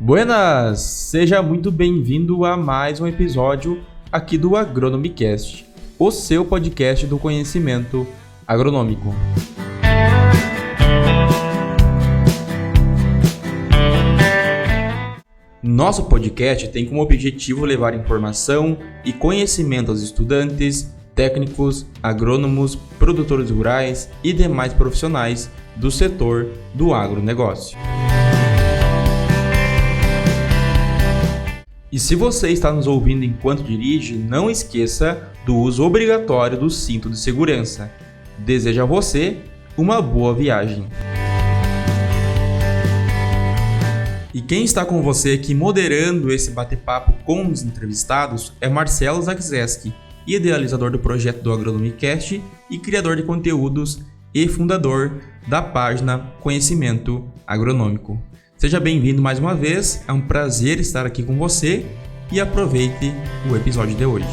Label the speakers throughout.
Speaker 1: Buenas! Seja muito bem-vindo a mais um episódio aqui do Agronomicast, o seu podcast do conhecimento agronômico. Nosso podcast tem como objetivo levar informação e conhecimento aos estudantes, técnicos, agrônomos, produtores rurais e demais profissionais do setor do agronegócio. E se você está nos ouvindo enquanto dirige, não esqueça do uso obrigatório do cinto de segurança. Desejo a você uma boa viagem. E quem está com você aqui moderando esse bate-papo com os entrevistados é Marcelo Zakzeski, idealizador do projeto do Agronomicast e criador de conteúdos e fundador da página Conhecimento Agronômico. Seja bem-vindo mais uma vez, é um prazer estar aqui com você e aproveite o episódio de hoje.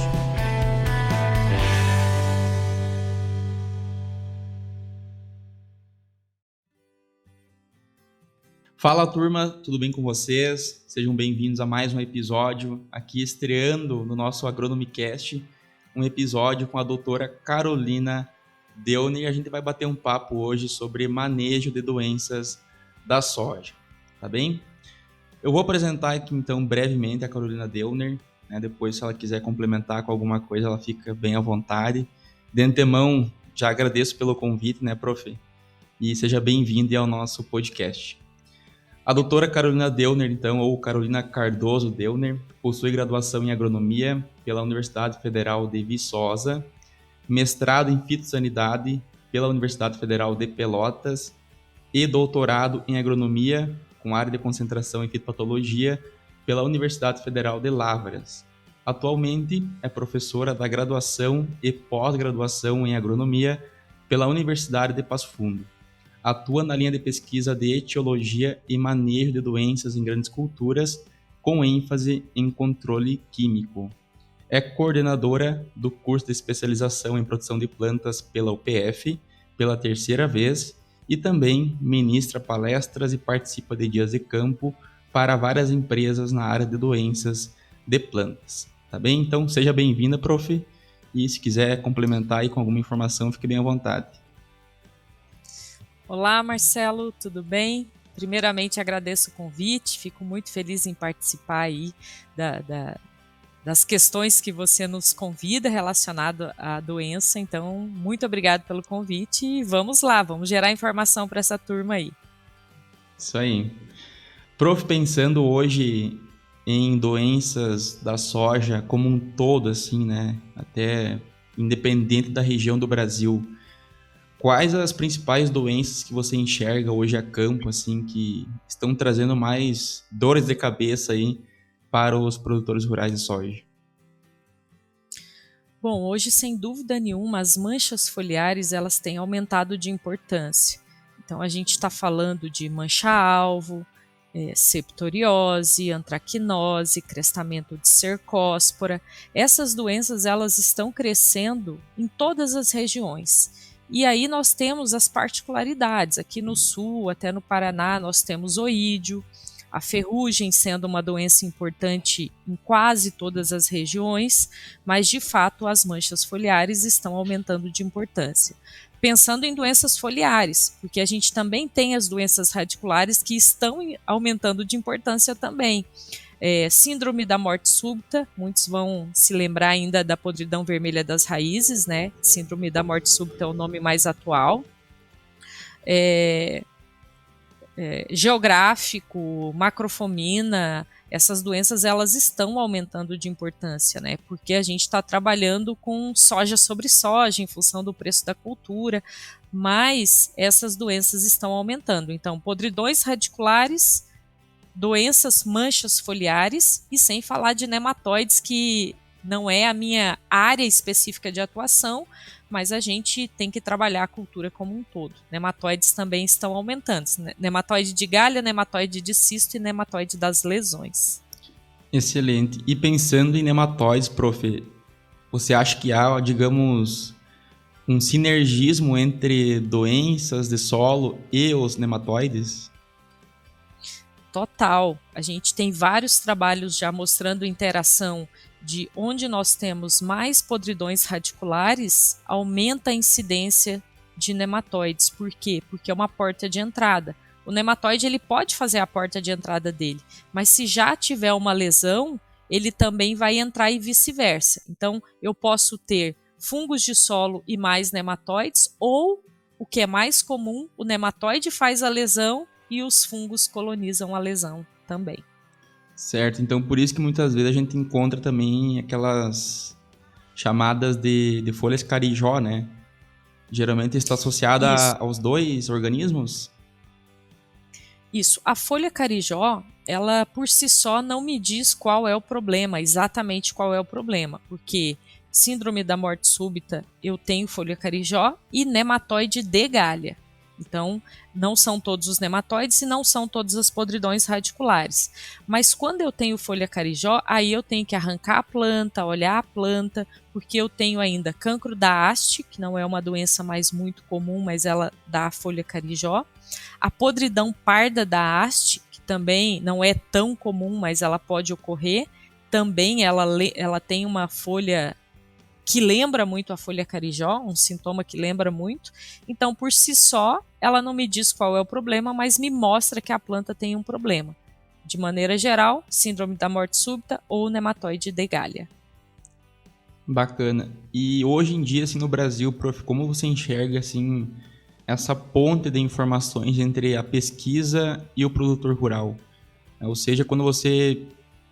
Speaker 1: Fala turma, tudo bem com vocês? Sejam bem-vindos a mais um episódio aqui estreando no nosso Agronomicast, um episódio com a doutora Carolina Dellner. A gente vai bater um papo hoje sobre manejo de doenças da soja. Tá bem? Eu vou apresentar aqui então brevemente a Carolina Dellner, né? Depois, se ela quiser complementar com alguma coisa, ela fica bem à vontade. De antemão, já agradeço pelo convite, né, prof? E seja bem-vinda ao nosso podcast. A doutora Carolina Dellner, então, ou Carolina Cardoso Dellner, possui graduação em agronomia pela Universidade Federal de Viçosa, mestrado em fitossanidade pela Universidade Federal de Pelotas e doutorado em agronomia com área de concentração em fitopatologia pela Universidade Federal de Lavras. Atualmente é professora da graduação e pós-graduação em agronomia pela Universidade de Passo Fundo. Atua na linha de pesquisa de etiologia e manejo de doenças em grandes culturas, com ênfase em controle químico. É coordenadora do curso de especialização em produção de plantas pela UPF, pela terceira vez, e também ministra palestras e participa de dias de campo para várias empresas na área de doenças de plantas. Tá bem? Então, seja bem-vinda, prof. E se quiser complementar aí com alguma informação, fique bem à vontade.
Speaker 2: Olá, Marcelo, tudo bem? Primeiramente, agradeço o convite, fico muito feliz em participar aí das questões que você nos convida relacionado à doença. Então, muito obrigado pelo convite e vamos lá, vamos gerar informação para essa turma aí.
Speaker 1: Isso aí. Prof, pensando hoje em doenças da soja como um todo, assim, né? Até independente da região do Brasil, quais as principais doenças que você enxerga hoje a campo, assim, que estão trazendo mais dores de cabeça aí para os produtores rurais de soja?
Speaker 2: Bom, hoje, sem dúvida nenhuma, as manchas foliares elas têm aumentado de importância. Então, a gente está falando de mancha-alvo, septoriose, antracnose, crestamento de cercóspora. Essas doenças elas estão crescendo em todas as regiões. E aí nós temos as particularidades. Aqui no sul, até no Paraná, nós temos oídio, a ferrugem sendo uma doença importante em quase todas as regiões, mas de fato as manchas foliares estão aumentando de importância. Pensando em doenças foliares, porque a gente também tem as doenças radiculares que estão aumentando de importância também. Síndrome da morte súbita, muitos vão se lembrar ainda da podridão vermelha das raízes, né? Síndrome da morte súbita é o nome mais atual. Geográfico, macrofomina, essas doenças elas estão aumentando de importância, né? Porque a gente está trabalhando com soja sobre soja em função do preço da cultura, mas essas doenças estão aumentando. Então, podridões radiculares, doenças manchas foliares e sem falar de nematóides, que não é a minha área específica de atuação, mas a gente tem que trabalhar a cultura como um todo. Nematóides também estão aumentando. Nematóide de galha, nematóide de cisto e nematóide das lesões.
Speaker 1: Excelente. E pensando em nematóides, prof, você acha que há, digamos, um sinergismo entre doenças de solo e os nematóides?
Speaker 2: Total. A gente tem vários trabalhos já mostrando interação de onde nós temos mais podridões radiculares, aumenta a incidência de nematóides. Por quê? Porque é uma porta de entrada. O nematóide ele pode fazer a porta de entrada dele, mas se já tiver uma lesão, ele também vai entrar e vice-versa. Então, eu posso ter fungos de solo e mais nematóides, ou, o que é mais comum, o nematóide faz a lesão e os fungos colonizam a lesão também.
Speaker 1: Certo, então por isso que muitas vezes a gente encontra também aquelas chamadas de folhas carijó, né? Geralmente está associada aos dois organismos?
Speaker 2: Isso. A folha carijó, ela por si só não me diz qual é o problema, exatamente qual é o problema, porque síndrome da morte súbita eu tenho folha carijó e nematóide de galha. Então, não são todos os nematóides e não são todas as podridões radiculares. Mas quando eu tenho folha carijó, aí eu tenho que arrancar a planta, olhar a planta, porque eu tenho ainda cancro da haste, que não é uma doença mais muito comum, mas ela dá a folha carijó. A podridão parda da haste, que também não é tão comum, mas ela pode ocorrer. Também ela tem uma folha que lembra muito a folha carijó, um sintoma que lembra muito. Então, por si só, ela não me diz qual é o problema, mas me mostra que a planta tem um problema. De maneira geral, síndrome da morte súbita ou nematóide de galha.
Speaker 1: Bacana. E hoje em dia, assim, no Brasil, prof, como você enxerga, assim, essa ponte de informações entre a pesquisa e o produtor rural? Ou seja, quando você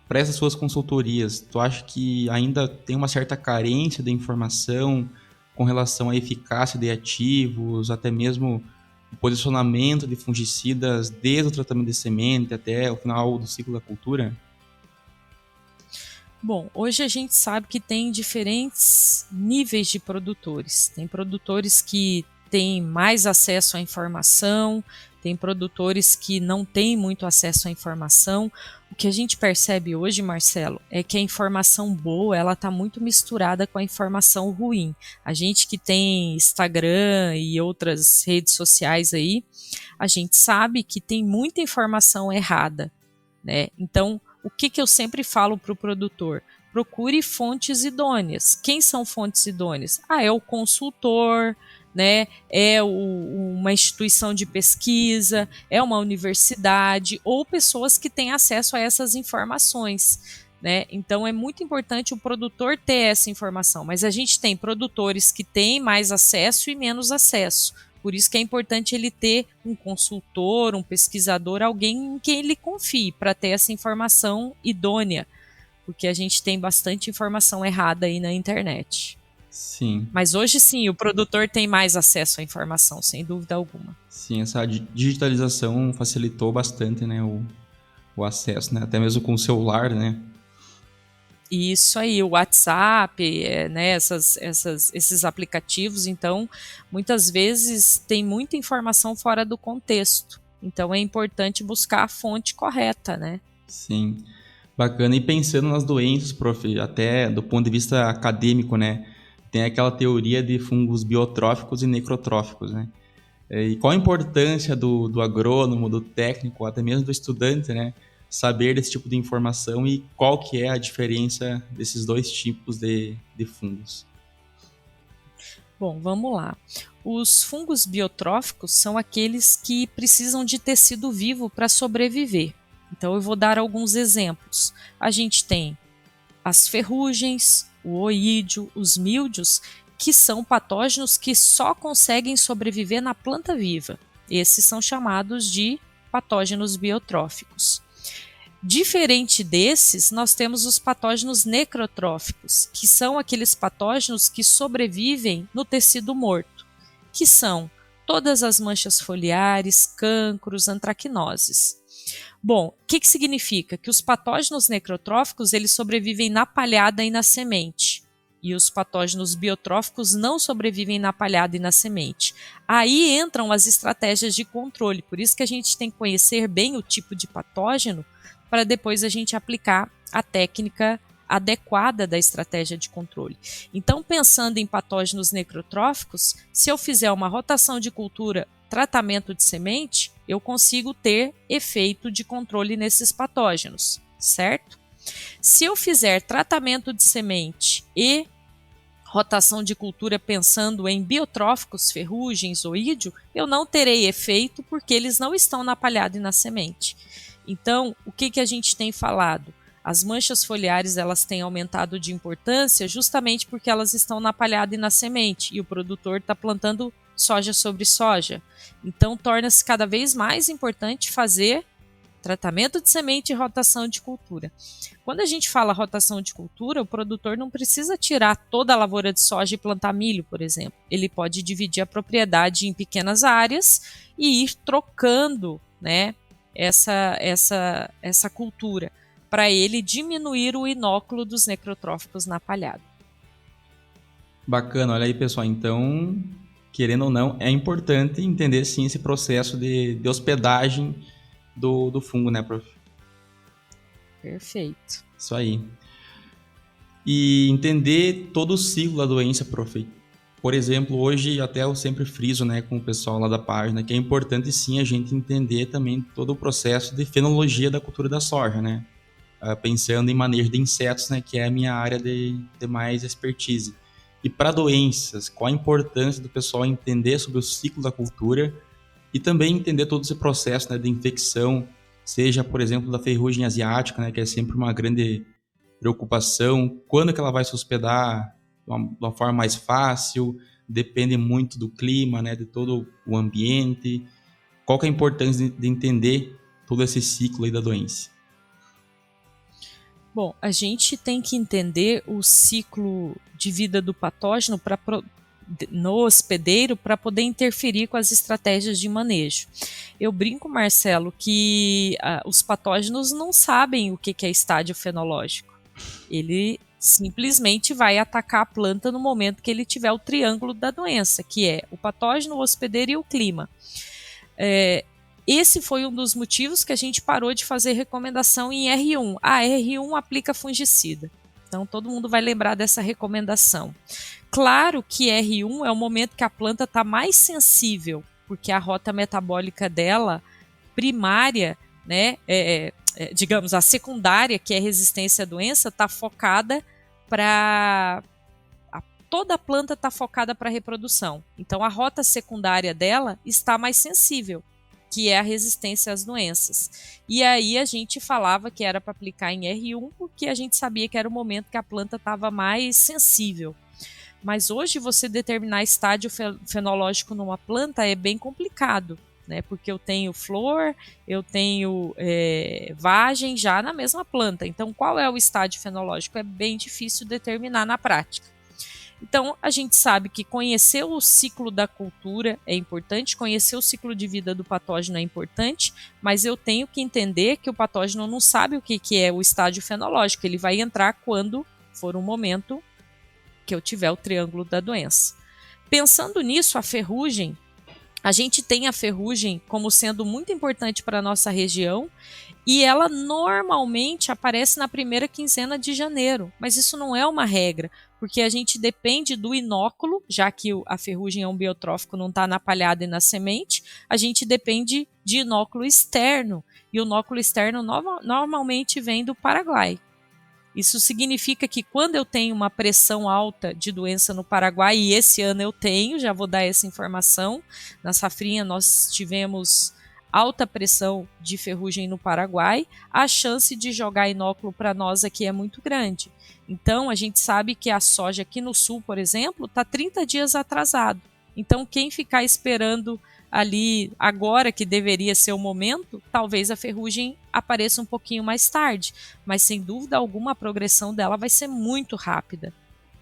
Speaker 1: presta suas consultorias, tu acha que ainda tem uma certa carência de informação com relação à eficácia de ativos, até mesmo o posicionamento de fungicidas desde o tratamento de semente até o final do ciclo da cultura?
Speaker 2: Bom, hoje a gente sabe que tem diferentes níveis de produtores. Tem produtores que têm mais acesso à informação, tem produtores que não têm muito acesso à informação. O que a gente percebe hoje, Marcelo, é que a informação boa, ela está muito misturada com a informação ruim. A gente que tem Instagram e outras redes sociais aí, a gente sabe que tem muita informação errada, né? Então, o que eu sempre falo para o produtor? Procure fontes idôneas. Quem são fontes idôneas? É o consultor, né? Uma instituição de pesquisa, é uma universidade ou pessoas que têm acesso a essas informações, né? Então é muito importante o produtor ter essa informação, mas a gente tem produtores que têm mais acesso e menos acesso. Por isso que é importante ele ter um consultor, um pesquisador, alguém em quem ele confie para ter essa informação idônea, porque a gente tem bastante informação errada aí na internet.
Speaker 1: Sim.
Speaker 2: Mas hoje sim, o produtor tem mais acesso à informação, sem dúvida alguma.
Speaker 1: Sim, essa digitalização facilitou bastante, né, o acesso, né, até mesmo com o celular, né?
Speaker 2: Isso aí, o WhatsApp, né, esses aplicativos, então, muitas vezes tem muita informação fora do contexto. Então, é importante buscar a fonte correta, né?
Speaker 1: Sim, bacana. E pensando nas doenças, prof, até do ponto de vista acadêmico, né, tem aquela teoria de fungos biotróficos e necrotróficos, né? E qual a importância do agrônomo, do técnico, até mesmo do estudante, né, saber desse tipo de informação e qual que é a diferença desses dois tipos de fungos?
Speaker 2: Bom, vamos lá. Os fungos biotróficos são aqueles que precisam de tecido vivo para sobreviver. Então, eu vou dar alguns exemplos. A gente tem as ferrugens, o oídio, os míldios, que são patógenos que só conseguem sobreviver na planta viva. Esses são chamados de patógenos biotróficos. Diferente desses, nós temos os patógenos necrotróficos, que são aqueles patógenos que sobrevivem no tecido morto, que são todas as manchas foliares, cancros, antracnoses. Bom, o que significa? Que os patógenos necrotróficos eles sobrevivem na palhada e na semente, e os patógenos biotróficos não sobrevivem na palhada e na semente. Aí entram as estratégias de controle, por isso que a gente tem que conhecer bem o tipo de patógeno, para depois a gente aplicar a técnica adequada da estratégia de controle. Então, pensando em patógenos necrotróficos, se eu fizer uma rotação de cultura, tratamento de semente, eu consigo ter efeito de controle nesses patógenos, certo? Se eu fizer tratamento de semente e rotação de cultura pensando em biotróficos, ferrugens ou ídio, eu não terei efeito porque eles não estão na palhada e na semente. Então, o que a gente tem falado? As manchas foliares elas têm aumentado de importância justamente porque elas estão na palhada e na semente, e o produtor está plantando soja sobre soja. Então, torna-se cada vez mais importante fazer tratamento de semente e rotação de cultura. Quando a gente fala rotação de cultura, o produtor não precisa tirar toda a lavoura de soja e plantar milho, por exemplo. Ele pode dividir a propriedade em pequenas áreas e ir trocando, né, essa cultura, para ele diminuir o inóculo dos necrotróficos na palhada.
Speaker 1: Bacana, olha aí, pessoal. Então, querendo ou não, é importante entender sim esse processo de hospedagem do fungo, né, prof?
Speaker 2: Perfeito.
Speaker 1: Isso aí. E entender todo o ciclo da doença, prof. Por exemplo, hoje até eu sempre friso, né, com o pessoal lá da página, que é importante sim a gente entender também todo o processo de fenologia da cultura da soja, né? Pensando em manejo de insetos, né, que é a minha área de mais expertise. E para doenças, qual a importância do pessoal entender sobre o ciclo da cultura e também entender todo esse processo, né, de infecção, seja, por exemplo, da ferrugem asiática, né, que é sempre uma grande preocupação, quando que ela vai se hospedar de uma forma mais fácil, depende muito do clima, né, de todo o ambiente. Qual que é a importância de entender todo esse ciclo aí da doença?
Speaker 2: Bom, a gente tem que entender o ciclo de vida do patógeno no hospedeiro para poder interferir com as estratégias de manejo. Eu brinco, Marcelo, que os patógenos não sabem o que é estádio fenológico. Ele simplesmente vai atacar a planta no momento que ele tiver o triângulo da doença, que é o patógeno, o hospedeiro e o clima. Esse foi um dos motivos que a gente parou de fazer recomendação em R1. R1 aplica fungicida. Então, todo mundo vai lembrar dessa recomendação. Claro que R1 é o momento que a planta está mais sensível, porque a rota metabólica dela, primária, né, digamos, a secundária, que é resistência à doença, está focada para... Toda a planta está focada para a reprodução. Então, a rota secundária dela está mais sensível, que é a resistência às doenças. E aí a gente falava que era para aplicar em R1, porque a gente sabia que era o momento que a planta estava mais sensível. Mas hoje você determinar estágio fenológico numa planta é bem complicado, né? Porque eu tenho flor, eu tenho vagem já na mesma planta. Então, qual é o estágio fenológico? É bem difícil determinar na prática. Então, a gente sabe que conhecer o ciclo da cultura é importante, conhecer o ciclo de vida do patógeno é importante, mas eu tenho que entender que o patógeno não sabe o que é o estágio fenológico, ele vai entrar quando for um momento que eu tiver o triângulo da doença. Pensando nisso, a ferrugem, a gente tem a ferrugem como sendo muito importante para a nossa região, e ela normalmente aparece na primeira quinzena de janeiro, mas isso não é uma regra, porque a gente depende do inóculo, já que a ferrugem é um biotrófico, não está na palhada e na semente, a gente depende de inóculo externo, e o inóculo externo normalmente vem do Paraguai. Isso significa que quando eu tenho uma pressão alta de doença no Paraguai, e esse ano eu tenho, já vou dar essa informação, na safrinha nós tivemos alta pressão de ferrugem no Paraguai, a chance de jogar inóculo para nós aqui é muito grande. Então, a gente sabe que a soja aqui no sul, por exemplo, está 30 dias atrasado. Então, quem ficar esperando ali agora, que deveria ser o momento, talvez a ferrugem apareça um pouquinho mais tarde, mas sem dúvida alguma a progressão dela vai ser muito rápida.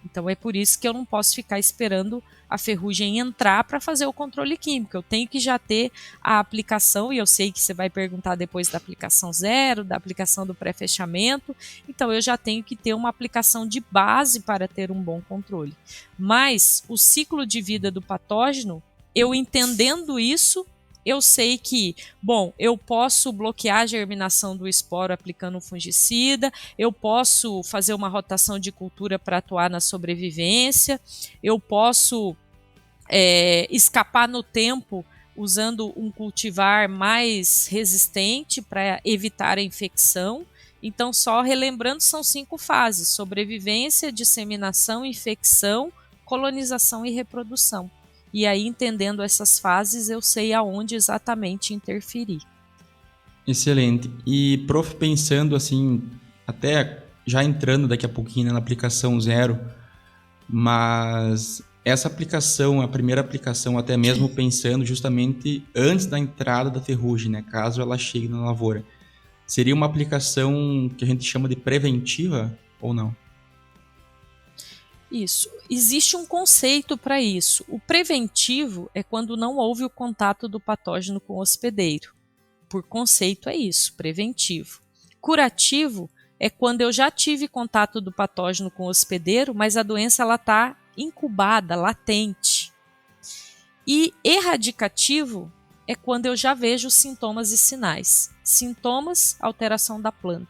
Speaker 2: Então é por isso que eu não posso ficar esperando a ferrugem entrar para fazer o controle químico. Eu tenho que já ter a aplicação, e eu sei que você vai perguntar depois da aplicação zero, da aplicação do pré-fechamento, então eu já tenho que ter uma aplicação de base para ter um bom controle. Mas o ciclo de vida do patógeno, eu entendendo isso, eu sei que, bom, eu posso bloquear a germinação do esporo aplicando um fungicida, eu posso fazer uma rotação de cultura para atuar na sobrevivência, eu posso escapar no tempo usando um cultivar mais resistente para evitar a infecção. Então, só relembrando, são 5 fases: sobrevivência, disseminação, infecção, colonização e reprodução. E aí, entendendo essas fases, eu sei aonde exatamente interferir.
Speaker 1: Excelente. E, prof, pensando assim, até já entrando daqui a pouquinho, né, na aplicação zero, mas essa aplicação, a primeira aplicação, até mesmo pensando justamente antes da entrada da ferrugem, né, caso ela chegue na lavoura, seria uma aplicação que a gente chama de preventiva ou não?
Speaker 2: Isso. Existe um conceito para isso. O preventivo é quando não houve o contato do patógeno com o hospedeiro. Por conceito é isso, preventivo. Curativo é quando eu já tive contato do patógeno com o hospedeiro, mas a doença está incubada, latente. E erradicativo é quando eu já vejo sintomas e sinais. Sintomas, alteração da planta.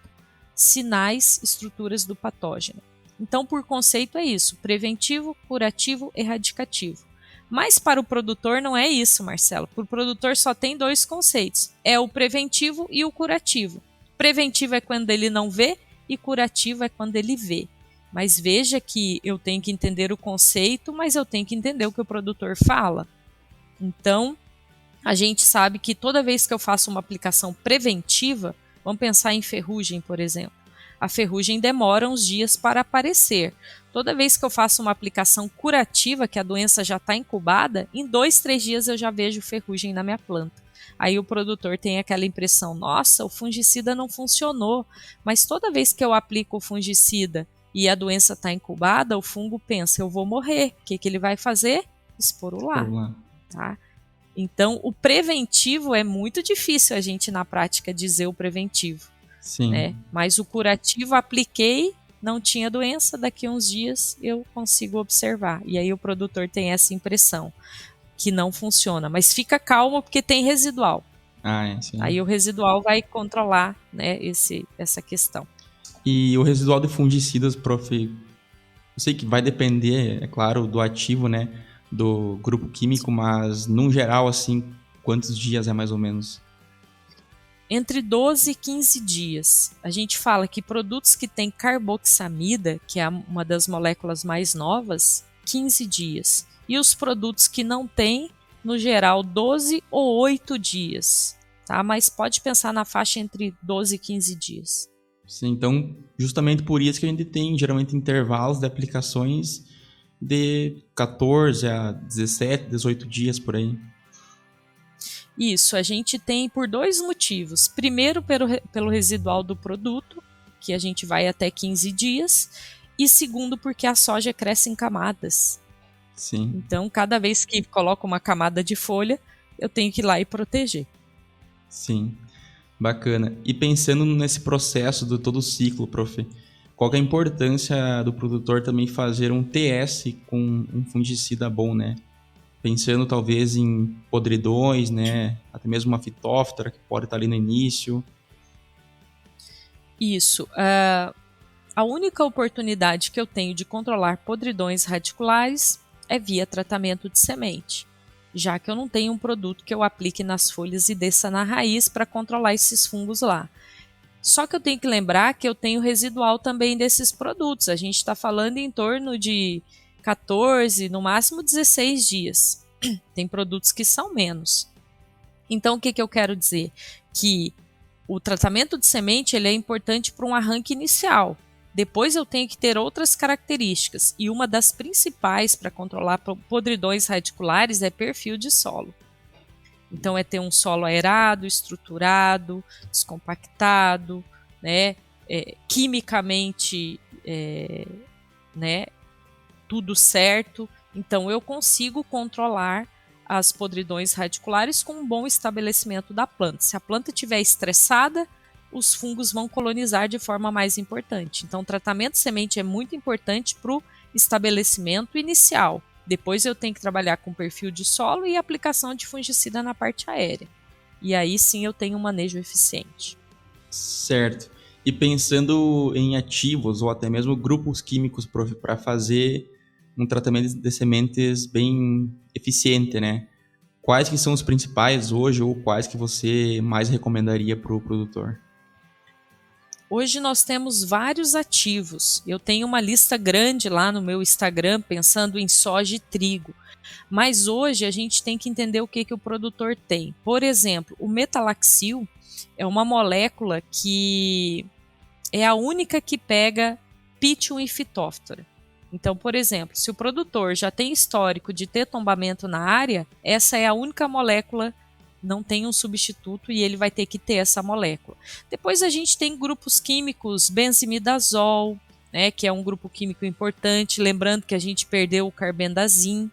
Speaker 2: Sinais, estruturas do patógeno. Então, por conceito é isso, preventivo, curativo, erradicativo. Mas para o produtor não é isso, Marcelo. Para o produtor só tem 2 conceitos, é o preventivo e o curativo. Preventivo é quando ele não vê e curativo é quando ele vê. Mas veja que eu tenho que entender o conceito, mas eu tenho que entender o que o produtor fala. Então, a gente sabe que toda vez que eu faço uma aplicação preventiva, vamos pensar em ferrugem, por exemplo. A ferrugem demora uns dias para aparecer. Toda vez que eu faço uma aplicação curativa, que a doença já está incubada, em 2, 3 dias eu já vejo ferrugem na minha planta. Aí o produtor tem aquela impressão, nossa, o fungicida não funcionou. Mas toda vez que eu aplico o fungicida e a doença está incubada, o fungo pensa, eu vou morrer. O que ele vai fazer? Esporular. Tá? Então, o preventivo é muito difícil a gente, na prática, dizer o preventivo.
Speaker 1: Sim.
Speaker 2: Né? Mas o curativo, apliquei, não tinha doença, daqui a uns dias eu consigo observar. E aí o produtor tem essa impressão que não funciona. Mas fica calmo porque tem residual.
Speaker 1: Sim.
Speaker 2: Aí o residual vai controlar, né, essa questão.
Speaker 1: E o residual de fungicidas, prof, eu sei que vai depender, é claro, do ativo, né, do grupo químico, mas, num geral, assim, quantos dias é mais ou menos?
Speaker 2: Entre 12 e 15 dias. A gente fala que produtos que têm carboxamida, que é uma das moléculas mais novas, 15 dias. E os produtos que não têm, no geral, 12 ou 8 dias. Tá? Mas pode pensar na faixa entre 12 e 15 dias.
Speaker 1: Sim, então, justamente por isso que a gente tem, geralmente, intervalos de aplicações de 14 a 17, 18 dias por aí.
Speaker 2: Isso, a gente tem por 2 motivos. Primeiro, pelo residual do produto, que a gente vai até 15 dias. E segundo, porque a soja cresce em camadas.
Speaker 1: Sim.
Speaker 2: Então, cada vez que coloco uma camada de folha, eu tenho que ir lá e proteger.
Speaker 1: Sim, bacana. E pensando nesse processo do todo o ciclo, prof, qual que é a importância do produtor também fazer um TS com um fungicida bom, né? Pensando talvez em podridões, né? Até mesmo uma fitóftora que pode estar ali no início.
Speaker 2: Isso. A única oportunidade que eu tenho de controlar podridões radiculares é via tratamento de semente, já que eu não tenho um produto que eu aplique nas folhas e desça na raiz para controlar esses fungos lá. Só que eu tenho que lembrar que eu tenho residual também desses produtos. A gente está falando em torno de 14, no máximo 16 dias. Tem produtos que são menos. Então, o que eu quero dizer? Que o tratamento de semente ele é importante para um arranque inicial. Depois eu tenho que ter outras características. E uma das principais para controlar podridões radiculares é perfil de solo. Então, é ter um solo aerado, estruturado, descompactado, né? Quimicamente, né? Tudo certo. Então, eu consigo controlar as podridões radiculares com um bom estabelecimento da planta. Se a planta estiver estressada, os fungos vão colonizar de forma mais importante. Então, o tratamento de semente é muito importante para o estabelecimento inicial. Depois eu tenho que trabalhar com perfil de solo e aplicação de fungicida na parte aérea. E aí sim eu tenho um manejo eficiente.
Speaker 1: Certo. E pensando em ativos ou até mesmo grupos químicos para fazer um tratamento de sementes bem eficiente, né? quais que são os principais hoje ou quais que você mais recomendaria para o produtor?
Speaker 2: Hoje nós temos vários ativos. Eu tenho uma lista grande lá no meu Instagram pensando em soja e trigo. Mas hoje a gente tem que entender o que o produtor tem. Por exemplo, o metalaxil é uma molécula que é a única que pega Pithium e Phytophthora. Então, por exemplo, se o produtor já tem histórico de ter tombamento na área, essa é a única molécula, não tem um substituto e ele vai ter que ter essa molécula. Depois a gente tem grupos químicos, benzimidazol, né, que é um grupo químico importante, lembrando que a gente perdeu o carbendazim.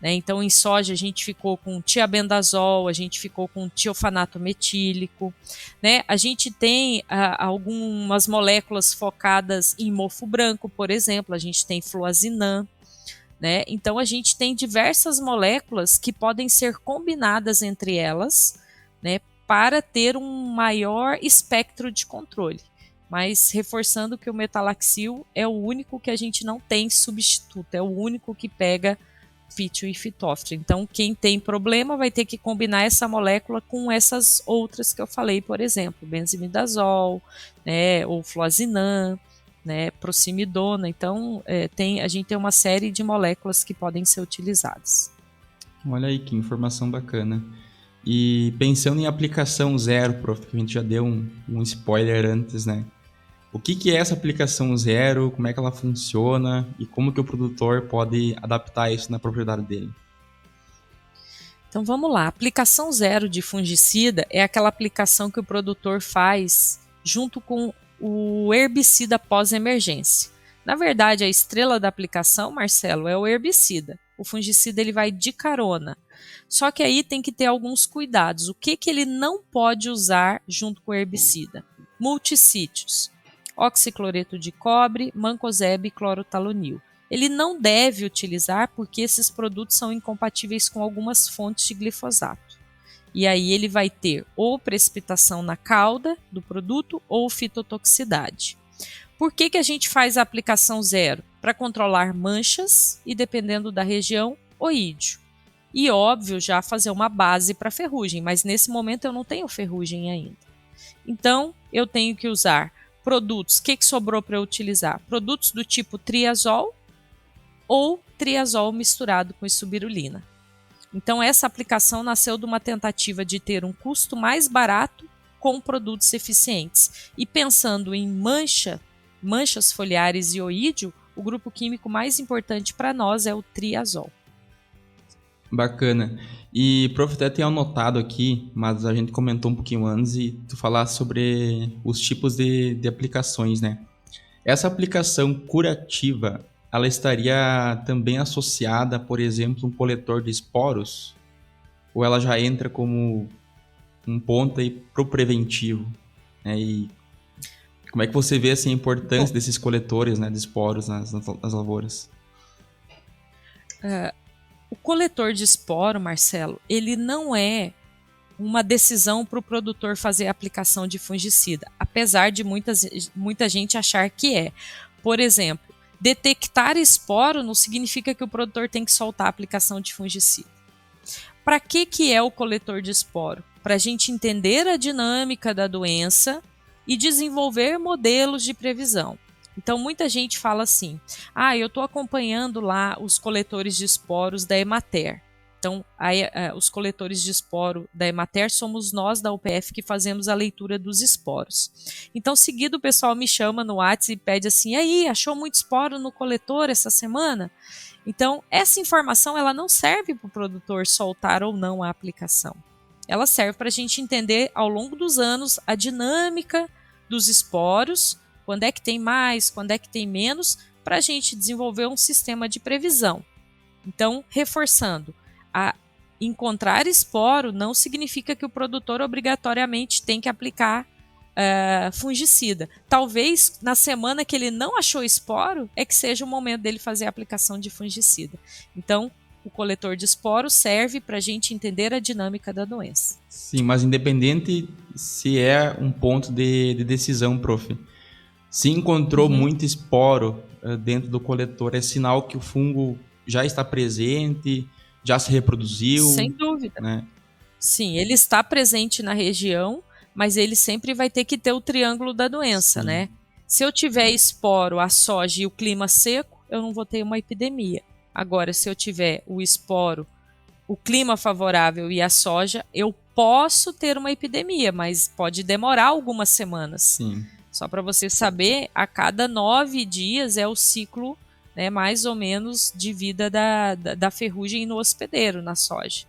Speaker 2: Então, em soja, a gente ficou com tiabendazol, a gente ficou com tiofanato metílico. A gente tem algumas moléculas focadas em mofo branco, por exemplo, a gente tem fluazinam. Então, a gente tem diversas moléculas que podem ser combinadas entre elas, para ter um maior espectro de controle. Mas reforçando que o metalaxil é o único que a gente não tem substituto, é o único que pega Pithium e Phytophthora. Então, quem tem problema vai ter que combinar essa molécula com essas outras que eu falei, por exemplo, benzimidazol, ou fluazinam, prosimidona. Então, a gente tem uma série de moléculas que podem ser utilizadas.
Speaker 1: Olha aí, que informação bacana. E pensando em aplicação zero, prof, que a gente já deu um spoiler antes, né? O que é essa aplicação zero, como é que ela funciona e como que o produtor pode adaptar isso na propriedade dele?
Speaker 2: Então vamos lá, a aplicação zero de fungicida é aquela aplicação que o produtor faz junto com o herbicida pós-emergência. Na verdade, a estrela da aplicação, Marcelo, é o herbicida. O fungicida ele vai de carona. Só que aí tem que ter alguns cuidados. O que ele não pode usar junto com o herbicida? Multissítios. Oxicloreto de cobre, mancozeb e clorotalonil. Ele não deve utilizar porque esses produtos são incompatíveis com algumas fontes de glifosato. E aí ele vai ter ou precipitação na cauda do produto ou fitotoxicidade. Por que a gente faz a aplicação zero? Para controlar manchas e, dependendo da região, oídio. E óbvio, já fazer uma base para ferrugem, mas nesse momento eu não tenho ferrugem ainda. Então, eu tenho que usar produtos, o que sobrou para eu utilizar? Produtos do tipo triazol ou triazol misturado com isobirulina. Então, essa aplicação nasceu de uma tentativa de ter um custo mais barato com produtos eficientes. E pensando em manchas foliares e oídio, o grupo químico mais importante para nós é o triazol.
Speaker 1: Bacana. E, prof, até tem anotado aqui, mas a gente comentou um pouquinho antes e tu falaste sobre os tipos de aplicações, né? Essa aplicação curativa, ela estaria também associada, por exemplo, um coletor de esporos? Ou ela já entra como um ponto aí pro preventivo? E como é que você vê assim, a importância desses coletores, de esporos nas lavouras?
Speaker 2: O coletor de esporo, Marcelo, ele não é uma decisão para o produtor fazer a aplicação de fungicida, apesar de muita gente achar que é. Por exemplo, detectar esporo não significa que o produtor tem que soltar a aplicação de fungicida. Para que é o coletor de esporo? Para a gente entender a dinâmica da doença e desenvolver modelos de previsão. Então, muita gente fala assim, eu estou acompanhando lá os coletores de esporos da Emater. Então, os coletores de esporo da Emater somos nós da UPF que fazemos a leitura dos esporos. Então, seguido o pessoal me chama no WhatsApp e pede assim, aí, achou muito esporo no coletor essa semana? Então, essa informação ela não serve para o produtor soltar ou não a aplicação. Ela serve para a gente entender ao longo dos anos a dinâmica dos esporos, quando é que tem mais, quando é que tem menos, para a gente desenvolver um sistema de previsão. Então, reforçando, encontrar esporo não significa que o produtor obrigatoriamente tem que aplicar fungicida. Talvez na semana que ele não achou esporo é que seja o momento dele fazer a aplicação de fungicida. Então, o coletor de esporo serve para a gente entender a dinâmica da doença.
Speaker 1: Sim, mas independente se é um ponto de decisão, prof. Se encontrou muito esporo dentro do coletor, é sinal que o fungo já está presente já se reproduziu?
Speaker 2: Sem dúvida.
Speaker 1: Né?
Speaker 2: Sim, ele está presente na região, mas ele sempre vai ter que ter o triângulo da doença,
Speaker 1: Sim.
Speaker 2: né? Se eu tiver esporo, a soja e o clima seco, eu não vou ter uma epidemia. Agora, se eu tiver o esporo, o clima favorável e a soja, eu posso ter uma epidemia, mas pode demorar algumas semanas.
Speaker 1: Sim.
Speaker 2: Só para você saber, a cada 9 dias é o ciclo, né, mais ou menos, de vida da ferrugem no hospedeiro, na soja.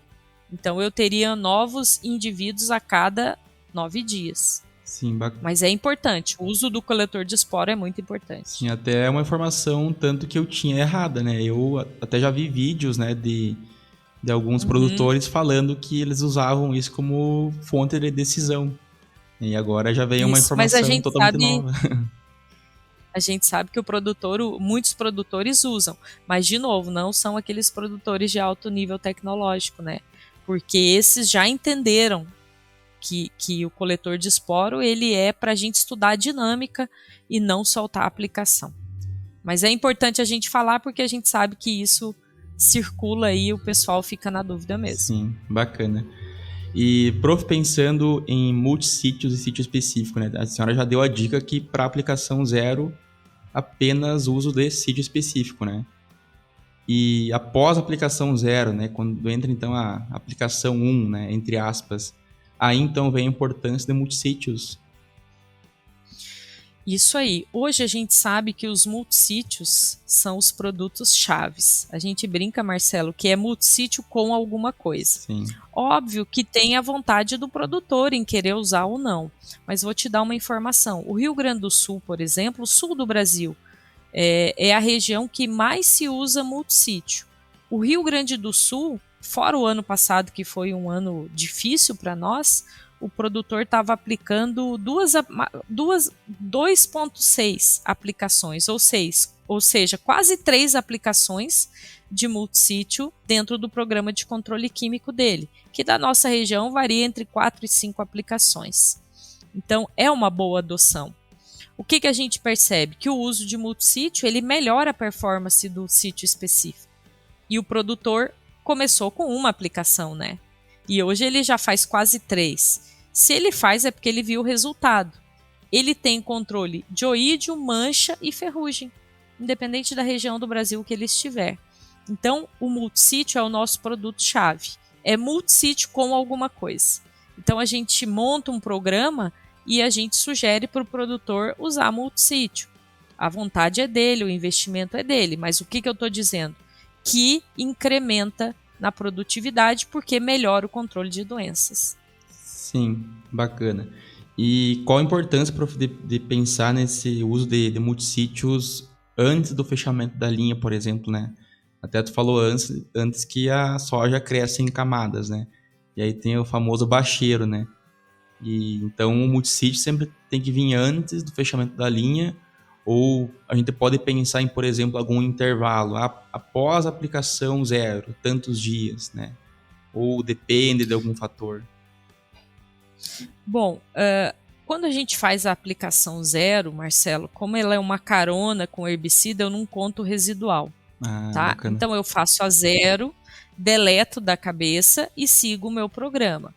Speaker 2: Então, eu teria novos indivíduos a cada 9 dias.
Speaker 1: Sim,
Speaker 2: Mas é importante, o uso do coletor de esporo é muito importante.
Speaker 1: Sim, até é uma informação tanto que eu tinha errada, né? Eu até já vi vídeos, né, de alguns produtores falando que eles usavam isso como fonte de decisão. E agora já veio uma
Speaker 2: Isso, mas
Speaker 1: informação totalmente nova.
Speaker 2: a gente sabe que muitos produtores usam, mas de novo, não são aqueles produtores de alto nível tecnológico, né? Porque esses já entenderam que o coletor de esporo ele é para a gente estudar a dinâmica e não soltar a aplicação. Mas é importante a gente falar porque a gente sabe que isso circula aí e o pessoal fica na dúvida mesmo.
Speaker 1: Sim, bacana. E, prof, pensando em multissítios e sítio específico, né? A senhora já deu a dica que para aplicação zero, apenas uso de sítio específico, né? E após a aplicação zero, né? Quando entra então a aplicação 1, né? Entre aspas, aí então vem a importância de multissítios.
Speaker 2: Isso aí. Hoje a gente sabe que os multissítios são os produtos chaves. A gente brinca, Marcelo, que é multissítio com alguma coisa.
Speaker 1: Sim.
Speaker 2: Óbvio que tem a vontade do produtor em querer usar ou não, mas vou te dar uma informação. O Rio Grande do Sul, por exemplo, o sul do Brasil, é a região que mais se usa multissítio. O Rio Grande do Sul, fora o ano passado, que foi um ano difícil para nós, o produtor estava aplicando 2,6 aplicações, ou seja, quase 3 aplicações de multissítio dentro do programa de controle químico dele, que da nossa região varia entre 4 e 5 aplicações. Então, é uma boa adoção. O que a gente percebe? Que o uso de multissítio ele melhora a performance do sítio específico. E o produtor começou com uma aplicação, né? E hoje ele já faz quase 3. Se ele faz é porque ele viu o resultado. Ele tem controle de oídio, mancha e ferrugem, independente da região do Brasil que ele estiver. Então, o multissítio é o nosso produto-chave. É multissítio com alguma coisa. Então, a gente monta um programa e a gente sugere para o produtor usar multissítio. A vontade é dele, o investimento é dele, mas o que eu estou dizendo? Que incrementa na produtividade porque melhora o controle de doenças.
Speaker 1: Sim, bacana. E qual a importância, prof, de pensar nesse uso de multissítios antes do fechamento da linha, por exemplo, né? Até tu falou antes que a soja cresce em camadas, né? E aí tem o famoso bacheiro, né? E então o multissítio sempre tem que vir antes do fechamento da linha, ou a gente pode pensar em, por exemplo, algum intervalo após a aplicação zero, tantos dias, né? Ou depende de algum fator.
Speaker 2: Bom, quando a gente faz a aplicação zero, Marcelo, como ela é uma carona com herbicida, eu não conto residual. Tá?
Speaker 1: Bacana.
Speaker 2: Então eu faço a zero, deleto da cabeça e sigo o meu programa.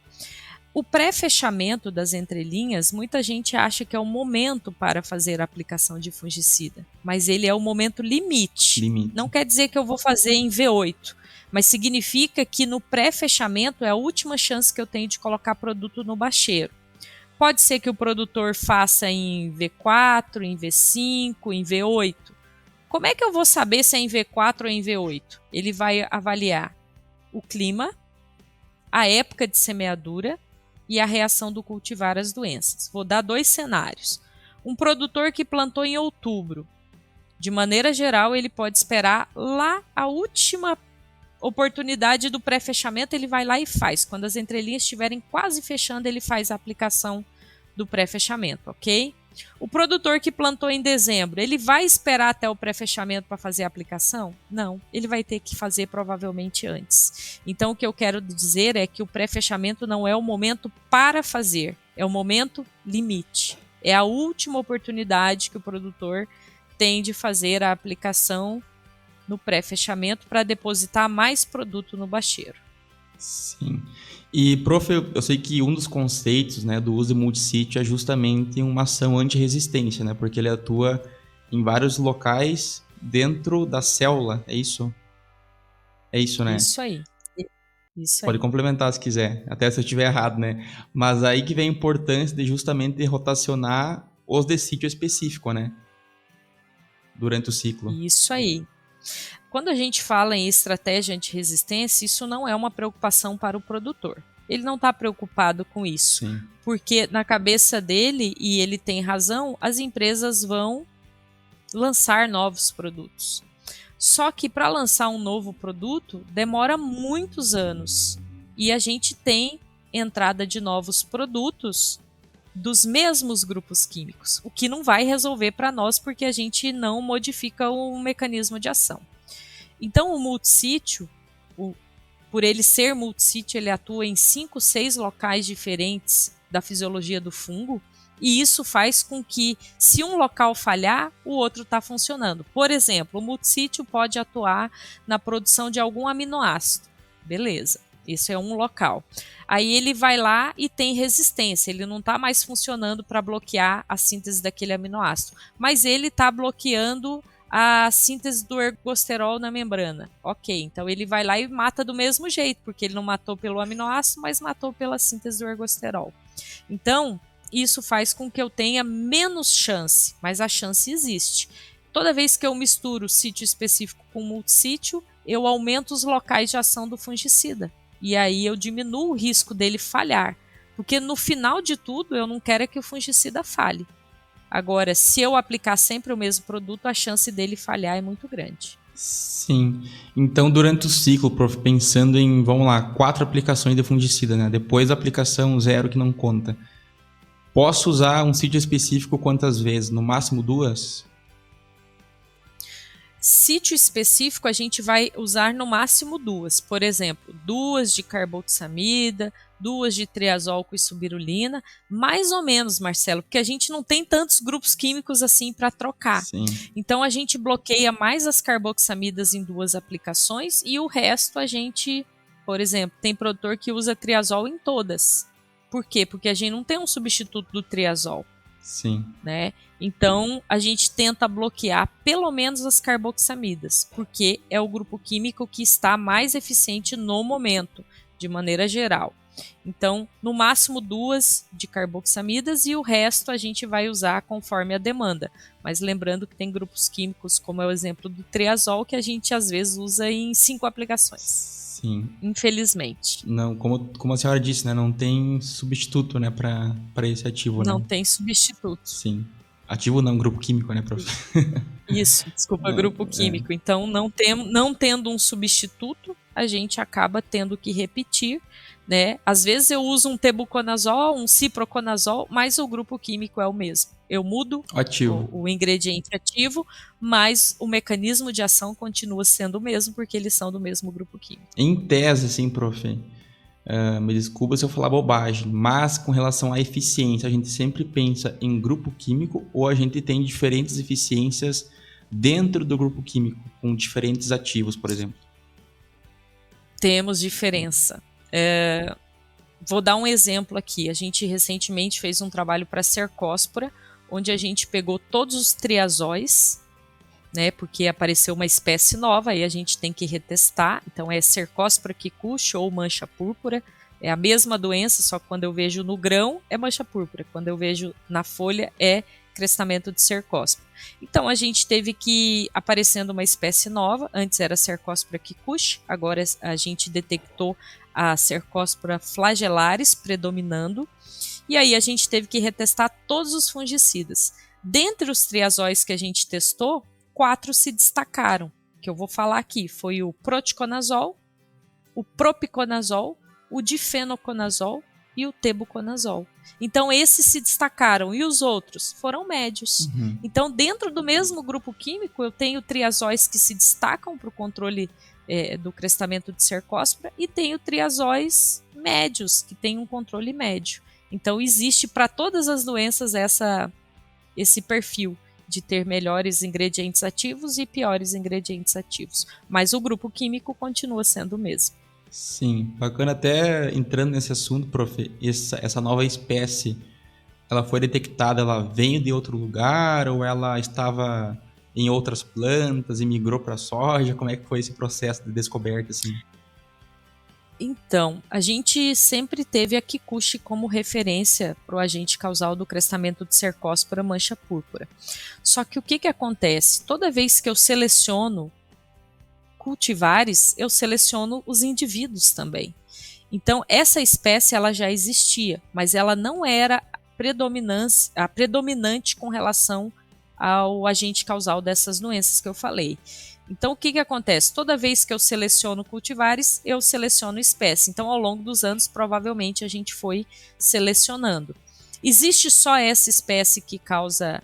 Speaker 2: O pré-fechamento das entrelinhas, muita gente acha que é o momento para fazer a aplicação de fungicida, mas ele é o momento limite. Não quer dizer que eu vou fazer em V8, mas significa que no pré-fechamento é a última chance que eu tenho de colocar produto no bacheiro. Pode ser que o produtor faça em V4, em V5, em V8. Como é que eu vou saber se é em V4 ou em V8? Ele vai avaliar o clima, a época de semeadura e a reação do cultivar às doenças. Vou dar 2 cenários. Um produtor que plantou em outubro, de maneira geral, ele pode esperar lá a última oportunidade do pré-fechamento, ele vai lá e faz. Quando as entrelinhas estiverem quase fechando, ele faz a aplicação do pré-fechamento, ok? O produtor que plantou em dezembro, ele vai esperar até o pré-fechamento para fazer a aplicação? Não, ele vai ter que fazer provavelmente antes. Então, o que eu quero dizer é que o pré-fechamento não é o momento para fazer, é o momento limite. É a última oportunidade que o produtor tem de fazer a aplicação no pré-fechamento para depositar mais produto no bacheiro.
Speaker 1: Sim. E, prof, eu sei que um dos conceitos, né, do uso de multissítio é justamente uma ação anti-resistência, né, porque ele atua em vários locais dentro da célula, é isso? É isso, né?
Speaker 2: Isso aí. Isso
Speaker 1: Pode
Speaker 2: aí.
Speaker 1: complementar se quiser, até se eu estiver errado, né? Mas aí que vem a importância de justamente rotacionar os de sítio específico, né? Durante o ciclo.
Speaker 2: Isso aí. Quando a gente fala em estratégia anti-resistência, isso não é uma preocupação para o produtor. Ele não está preocupado com isso,
Speaker 1: Sim.
Speaker 2: porque na cabeça dele, e ele tem razão, as empresas vão lançar novos produtos. Só que para lançar um novo produto demora muitos anos e a gente tem entrada de novos produtos dos mesmos grupos químicos, o que não vai resolver para nós porque a gente não modifica o mecanismo de ação. Então o multissítio, por ele ser multissítio, ele atua em 5, 6 locais diferentes da fisiologia do fungo, e isso faz com que, se um local falhar, o outro está funcionando. Por exemplo, o multissítio pode atuar na produção de algum aminoácido. Beleza, isso é um local. Aí ele vai lá e tem resistência, ele não está mais funcionando para bloquear a síntese daquele aminoácido, mas ele está bloqueando a síntese do ergosterol na membrana. Ok, então ele vai lá e mata do mesmo jeito, porque ele não matou pelo aminoácido, mas matou pela síntese do ergosterol. Então, isso faz com que eu tenha menos chance, mas a chance existe. Toda vez que eu misturo sítio específico com multissítio, eu aumento os locais de ação do fungicida. E aí eu diminuo o risco dele falhar. Porque no final de tudo, eu não quero é que o fungicida falhe. Agora, se eu aplicar sempre o mesmo produto, a chance dele falhar é muito grande.
Speaker 1: Sim. Então, durante o ciclo, prof, pensando em, vamos lá, 4 aplicações de fungicida, né? Depois da aplicação 0 que não conta. Posso usar um sítio específico quantas vezes? No máximo 2?
Speaker 2: Sítio específico a gente vai usar no máximo 2. Por exemplo, 2 de carboxamida, 2 de triazol com isubirulina, mais ou menos, Marcelo, porque a gente não tem tantos grupos químicos assim para trocar.
Speaker 1: Sim.
Speaker 2: Então a gente bloqueia mais as carboxamidas em 2 aplicações e o resto a gente, por exemplo, tem produtor que usa triazol em todas. Por quê? Porque a gente não tem um substituto do triazol.
Speaker 1: Sim.
Speaker 2: Né? Então a gente tenta bloquear pelo menos as carboxamidas, porque é o grupo químico que está mais eficiente no momento, de maneira geral. Então, no máximo 2 de carboxamidas e o resto a gente vai usar conforme a demanda. Mas lembrando que tem grupos químicos, como é o exemplo do triazol, que a gente às vezes usa em 5 aplicações.
Speaker 1: Sim.
Speaker 2: Infelizmente.
Speaker 1: Não, como a senhora disse, né? Não tem substituto, né, para esse ativo,
Speaker 2: Não
Speaker 1: né?
Speaker 2: tem substituto.
Speaker 1: Sim. Ativo não, grupo químico, né, professor?
Speaker 2: Isso, desculpa, grupo químico. Então, não tendo um substituto, a gente acaba tendo que repetir, né? Às vezes eu uso um tebuconazol, um ciproconazol, mas o grupo químico é o mesmo. Eu mudo o ingrediente ativo, mas o mecanismo de ação continua sendo o mesmo, porque eles são do mesmo grupo químico.
Speaker 1: Em tese, assim, prof, me desculpa se eu falar bobagem, mas com relação à eficiência, a gente sempre pensa em grupo químico ou a gente tem diferentes eficiências dentro do grupo químico, com diferentes ativos, por exemplo?
Speaker 2: Temos diferença. Vou dar um exemplo aqui. A gente recentemente fez um trabalho para Cercospora, onde a gente pegou todos os triazóis, né, porque apareceu uma espécie nova e a gente tem que retestar. Então é Cercospora kikuchi ou mancha púrpura. É a mesma doença, só que quando eu vejo no grão é mancha púrpura, quando eu vejo na folha é crestamento de Cercospora. Então a gente teve que aparecendo uma espécie nova. Antes era Cercospora kikuchi, agora a gente detectou a Cercospora flagelaris predominando. E aí a gente teve que retestar todos os fungicidas. Dentre os triazóis que a gente testou, 4 se destacaram, que eu vou falar aqui. Foi o proticonazol, o propiconazol, o difenoconazol e o tebuconazol. Então esses se destacaram e os outros foram médios.
Speaker 1: Uhum.
Speaker 2: Então dentro do mesmo grupo químico eu tenho triazóis que se destacam para o controle do crestamento de Cercospora e tenho triazóis médios que têm um controle médio. Então existe para todas as doenças esse perfil. de ter melhores ingredientes ativos e piores ingredientes ativos, mas o grupo químico continua sendo o mesmo.
Speaker 1: Sim, bacana. Até entrando nesse assunto, prof, essa nova espécie, ela foi detectada, ela veio de outro lugar ou ela estava em outras plantas e migrou para a soja? Como é que foi esse processo de descoberta, assim?
Speaker 2: Então, a gente sempre teve a Kikuchi como referência para o agente causal do crestamento de Cercospora mancha púrpura. Só que o que acontece? Toda vez que eu seleciono cultivares, eu seleciono os indivíduos também. Então, essa espécie ela já existia, mas ela não era a predominante com relação ao agente causal dessas doenças que eu falei. Então, o que acontece? Toda vez que eu seleciono cultivares, eu seleciono espécie. Então, ao longo dos anos, provavelmente a gente foi selecionando. Existe só essa espécie que causa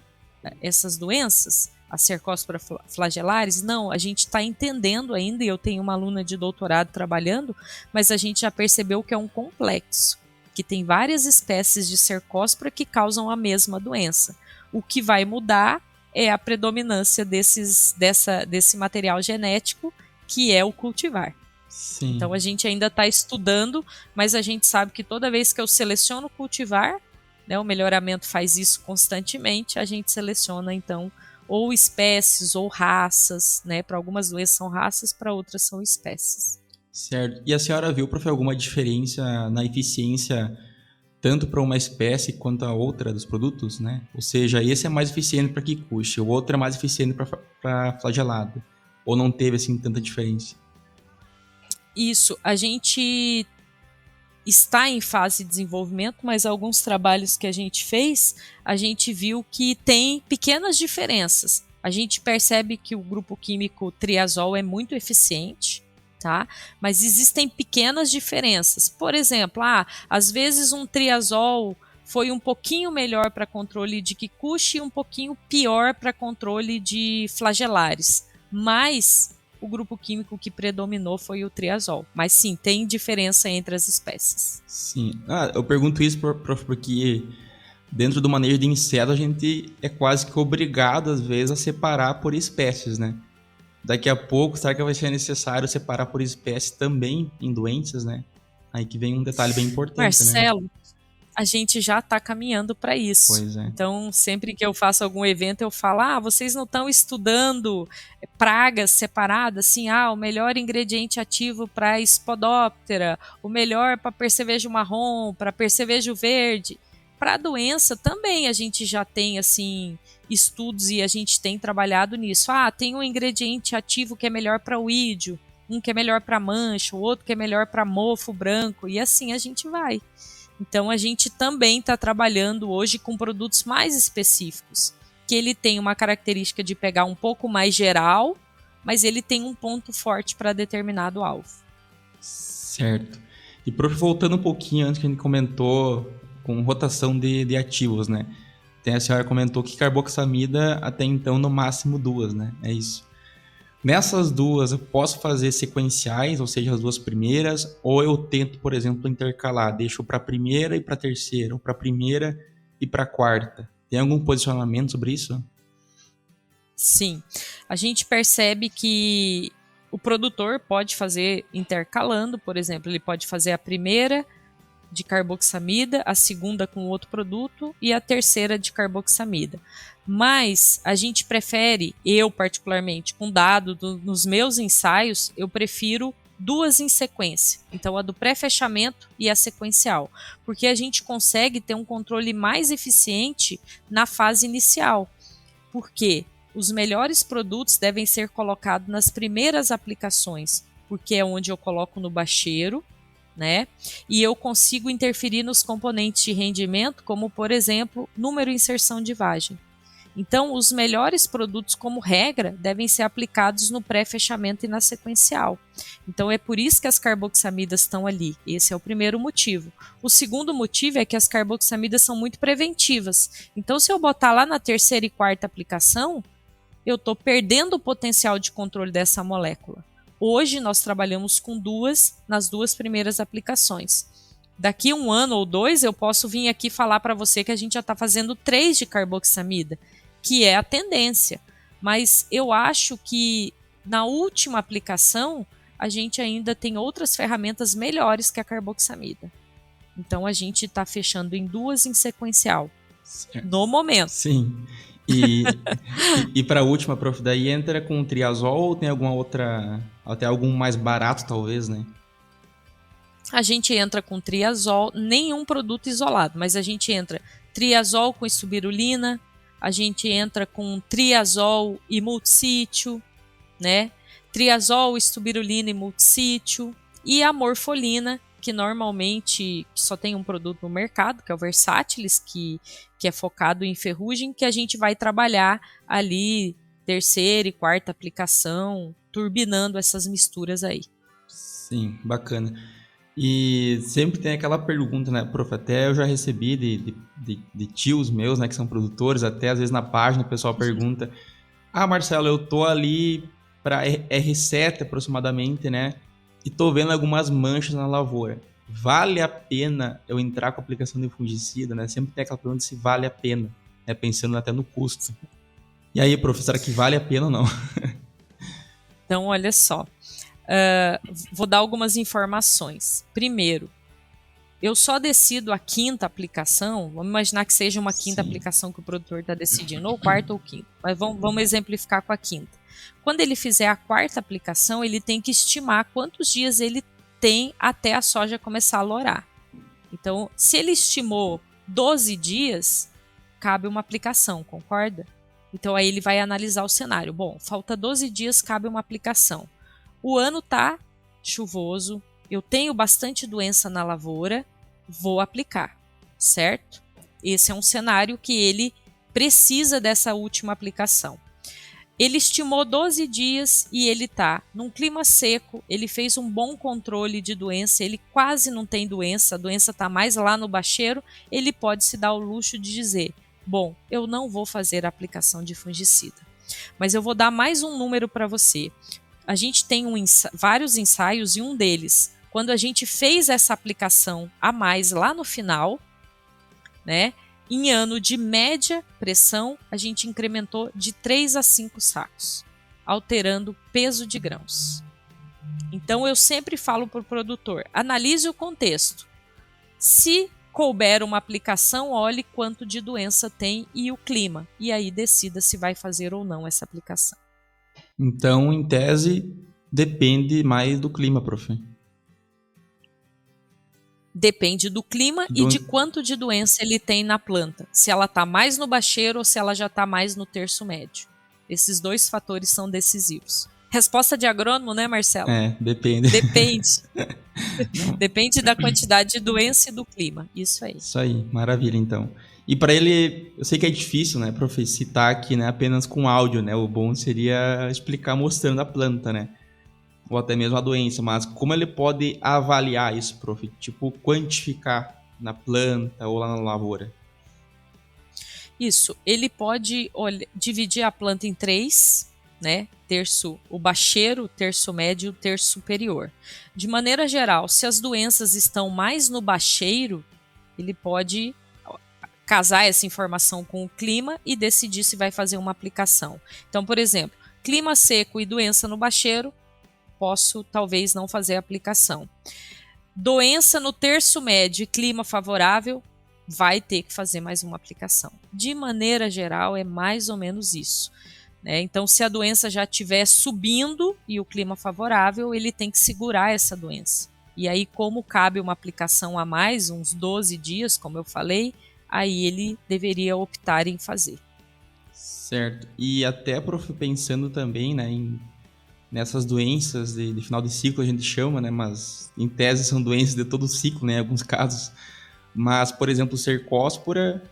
Speaker 2: essas doenças? A Cercospora flagelaris? Não, a gente está entendendo ainda, e eu tenho uma aluna de doutorado trabalhando, mas a gente já percebeu que é um complexo, que tem várias espécies de Cercospora que causam a mesma doença. O que vai mudar é a predominância desse material genético, que é o cultivar.
Speaker 1: Sim.
Speaker 2: Então a gente ainda está estudando, mas a gente sabe que toda vez que eu seleciono cultivar, né, o melhoramento faz isso constantemente, a gente seleciona então ou espécies ou raças, né? Para algumas doenças são raças, para outras são espécies.
Speaker 1: Certo. E a senhora viu, prof, alguma diferença na eficiência tanto para uma espécie quanto a outra dos produtos, né? Ou seja, esse é mais eficiente para Kikuchi, o outro é mais eficiente para flagelado. Ou não teve assim tanta diferença?
Speaker 2: Isso, a gente está em fase de desenvolvimento, mas alguns trabalhos que a gente fez, a gente viu que tem pequenas diferenças. A gente percebe que o grupo químico triazol é muito eficiente, tá? Mas existem pequenas diferenças. Por exemplo, às vezes um triazol foi um pouquinho melhor para controle de Kikuchi e um pouquinho pior para controle de flagelares. Mas o grupo químico que predominou foi o triazol. Mas sim, tem diferença entre as espécies.
Speaker 1: Sim. Eu pergunto isso, prof, porque dentro do manejo de inseto a gente é quase que obrigado, às vezes, a separar por espécies, né? Daqui a pouco, será que vai ser necessário separar por espécie também em doenças, né? Aí que vem um detalhe bem importante,
Speaker 2: Marcelo,
Speaker 1: né?
Speaker 2: a gente já está caminhando para isso.
Speaker 1: Pois é.
Speaker 2: Então, sempre que eu faço algum evento, eu falo, vocês não estão estudando pragas separadas, assim, o melhor ingrediente ativo para Spodoptera, o melhor para percevejo marrom, para percevejo verde. Para a doença também a gente já tem, assim, estudos e a gente tem trabalhado nisso. Tem um ingrediente ativo que é melhor para o ídio, um que é melhor para mancha, o outro que é melhor para mofo branco, e assim a gente vai. Então a gente também está trabalhando hoje com produtos mais específicos, que ele tem uma característica de pegar um pouco mais geral, mas ele tem um ponto forte para determinado alvo.
Speaker 1: Certo. E, prof, voltando um pouquinho antes que a gente comentou com rotação de ativos, né? A senhora comentou que carboxamida até então no máximo 2, né? É isso. Nessas duas, eu posso fazer sequenciais, ou seja, as duas primeiras, ou eu tento, por exemplo, intercalar, deixo para a primeira e para a terceira, ou para a primeira e para a quarta. Tem algum posicionamento sobre isso?
Speaker 2: Sim, a gente percebe que o produtor pode fazer intercalando, por exemplo, ele pode fazer a primeira de carboxamida, a segunda com outro produto e a terceira de carboxamida. Mas a gente prefere, eu particularmente, com dado nos meus ensaios, eu prefiro duas em sequência. Então a do pré-fechamento e a sequencial, porque a gente consegue ter um controle mais eficiente na fase inicial. Porque os melhores produtos devem ser colocados nas primeiras aplicações, porque é onde eu coloco no bacheiro, né? E eu consigo interferir nos componentes de rendimento, como, por exemplo, número e inserção de vagem. Então, os melhores produtos, como regra, devem ser aplicados no pré-fechamento e na sequencial. Então, é por isso que as carboxamidas estão ali. Esse é o primeiro motivo. O segundo motivo é que as carboxamidas são muito preventivas. Então, se eu botar lá na terceira e quarta aplicação, eu estou perdendo o potencial de controle dessa molécula. Hoje nós trabalhamos com duas nas duas primeiras aplicações. Daqui 1 ano ou 2 eu posso vir aqui falar para você que a gente já está fazendo 3 de carboxamida, que é a tendência. Mas eu acho que na última aplicação a gente ainda tem outras ferramentas melhores que a carboxamida. Então a gente está fechando em 2 em sequencial, no momento.
Speaker 1: Sim. E para a última, prof, daí entra com triazol ou tem alguma outra, até algum mais barato talvez, né?
Speaker 2: A gente entra com triazol, nenhum produto isolado, mas a gente entra triazol com espirulina, a gente entra com triazol e multissítio, né? Triazol, espirulina e multissítio, e a morfolina, que normalmente só tem um produto no mercado, que é o Versatilis, que é focado em ferrugem, que a gente vai trabalhar ali 3ª e 4ª aplicação, turbinando essas misturas aí.
Speaker 1: Sim, bacana. E sempre tem aquela pergunta, né, prof, até eu já recebi de tios meus, né, que são produtores, até às vezes na página o pessoal pergunta: Marcelo, eu tô ali para R7 aproximadamente, né, e tô vendo algumas manchas na lavoura. Vale a pena eu entrar com a aplicação de fungicida, né? Sempre tem aquela pergunta se vale a pena, né, pensando até no custo. E aí, prof, será que vale a pena ou não?
Speaker 2: Então, olha só. Vou dar algumas informações. Primeiro, eu só decido a 5ª aplicação, vamos imaginar que seja uma 5ª aplicação que o produtor está decidindo, ou 4ª ou 5ª, mas vamos exemplificar com a 5ª. Quando ele fizer a 4ª aplicação, ele tem que estimar quantos dias ele tem até a soja começar a lorar. Então, se ele estimou 12 dias, cabe uma aplicação, concorda? Então, aí ele vai analisar o cenário. Bom, falta 12 dias, cabe uma aplicação. O ano tá chuvoso, eu tenho bastante doença na lavoura, vou aplicar, certo? Esse é um cenário que ele precisa dessa última aplicação. Ele estimou 12 dias e ele tá num clima seco, ele fez um bom controle de doença, ele quase não tem doença, a doença tá mais lá no bacheiro, ele pode se dar o luxo de dizer: bom, eu não vou fazer a aplicação de fungicida. Mas eu vou dar mais um número para você. A gente tem vários ensaios e um deles, quando a gente fez essa aplicação a mais lá no final, né, em ano de média pressão, a gente incrementou de 3 a 5 sacos, alterando o peso de grãos. Então eu sempre falo para o produtor, analise o contexto. Se couber uma aplicação, olhe quanto de doença tem e o clima, e aí decida se vai fazer ou não essa aplicação.
Speaker 1: Então, em tese, depende mais do clima, prof.
Speaker 2: Depende do clima e de quanto de doença ele tem na planta. Se ela está mais no bacheiro ou se ela já está mais no terço médio. Esses 2 fatores são decisivos. Resposta de agrônomo, né, Marcelo?
Speaker 1: Depende.
Speaker 2: Depende. Depende da quantidade de doença e do clima. Isso aí.
Speaker 1: Isso aí, maravilha, então. E para ele, eu sei que é difícil, né, prof, citar aqui, né, apenas com áudio, né? O bom seria explicar mostrando a planta, né? Ou até mesmo a doença, mas como ele pode avaliar isso, prof? Tipo, quantificar na planta ou lá na lavoura?
Speaker 2: Isso, ele pode dividir a planta em 3, né? Terço, o bacheiro, o terço médio e o terço superior. De maneira geral, se as doenças estão mais no bacheiro, ele pode casar essa informação com o clima e decidir se vai fazer uma aplicação. Então, por exemplo, clima seco e doença no bacheiro, posso talvez não fazer a aplicação. Doença no terço médio e clima favorável, vai ter que fazer mais uma aplicação. De maneira geral, é mais ou menos isso, né? Então, se a doença já estiver subindo e o clima favorável, ele tem que segurar essa doença. E aí, como cabe uma aplicação a mais, uns 12 dias, como eu falei, aí ele deveria optar em fazer.
Speaker 1: Certo. E até, prof, pensando também, né, nessas doenças de final de ciclo, a gente chama, né, mas em tese são doenças de todo o ciclo, né, em alguns casos. Mas, por exemplo, cercóspora,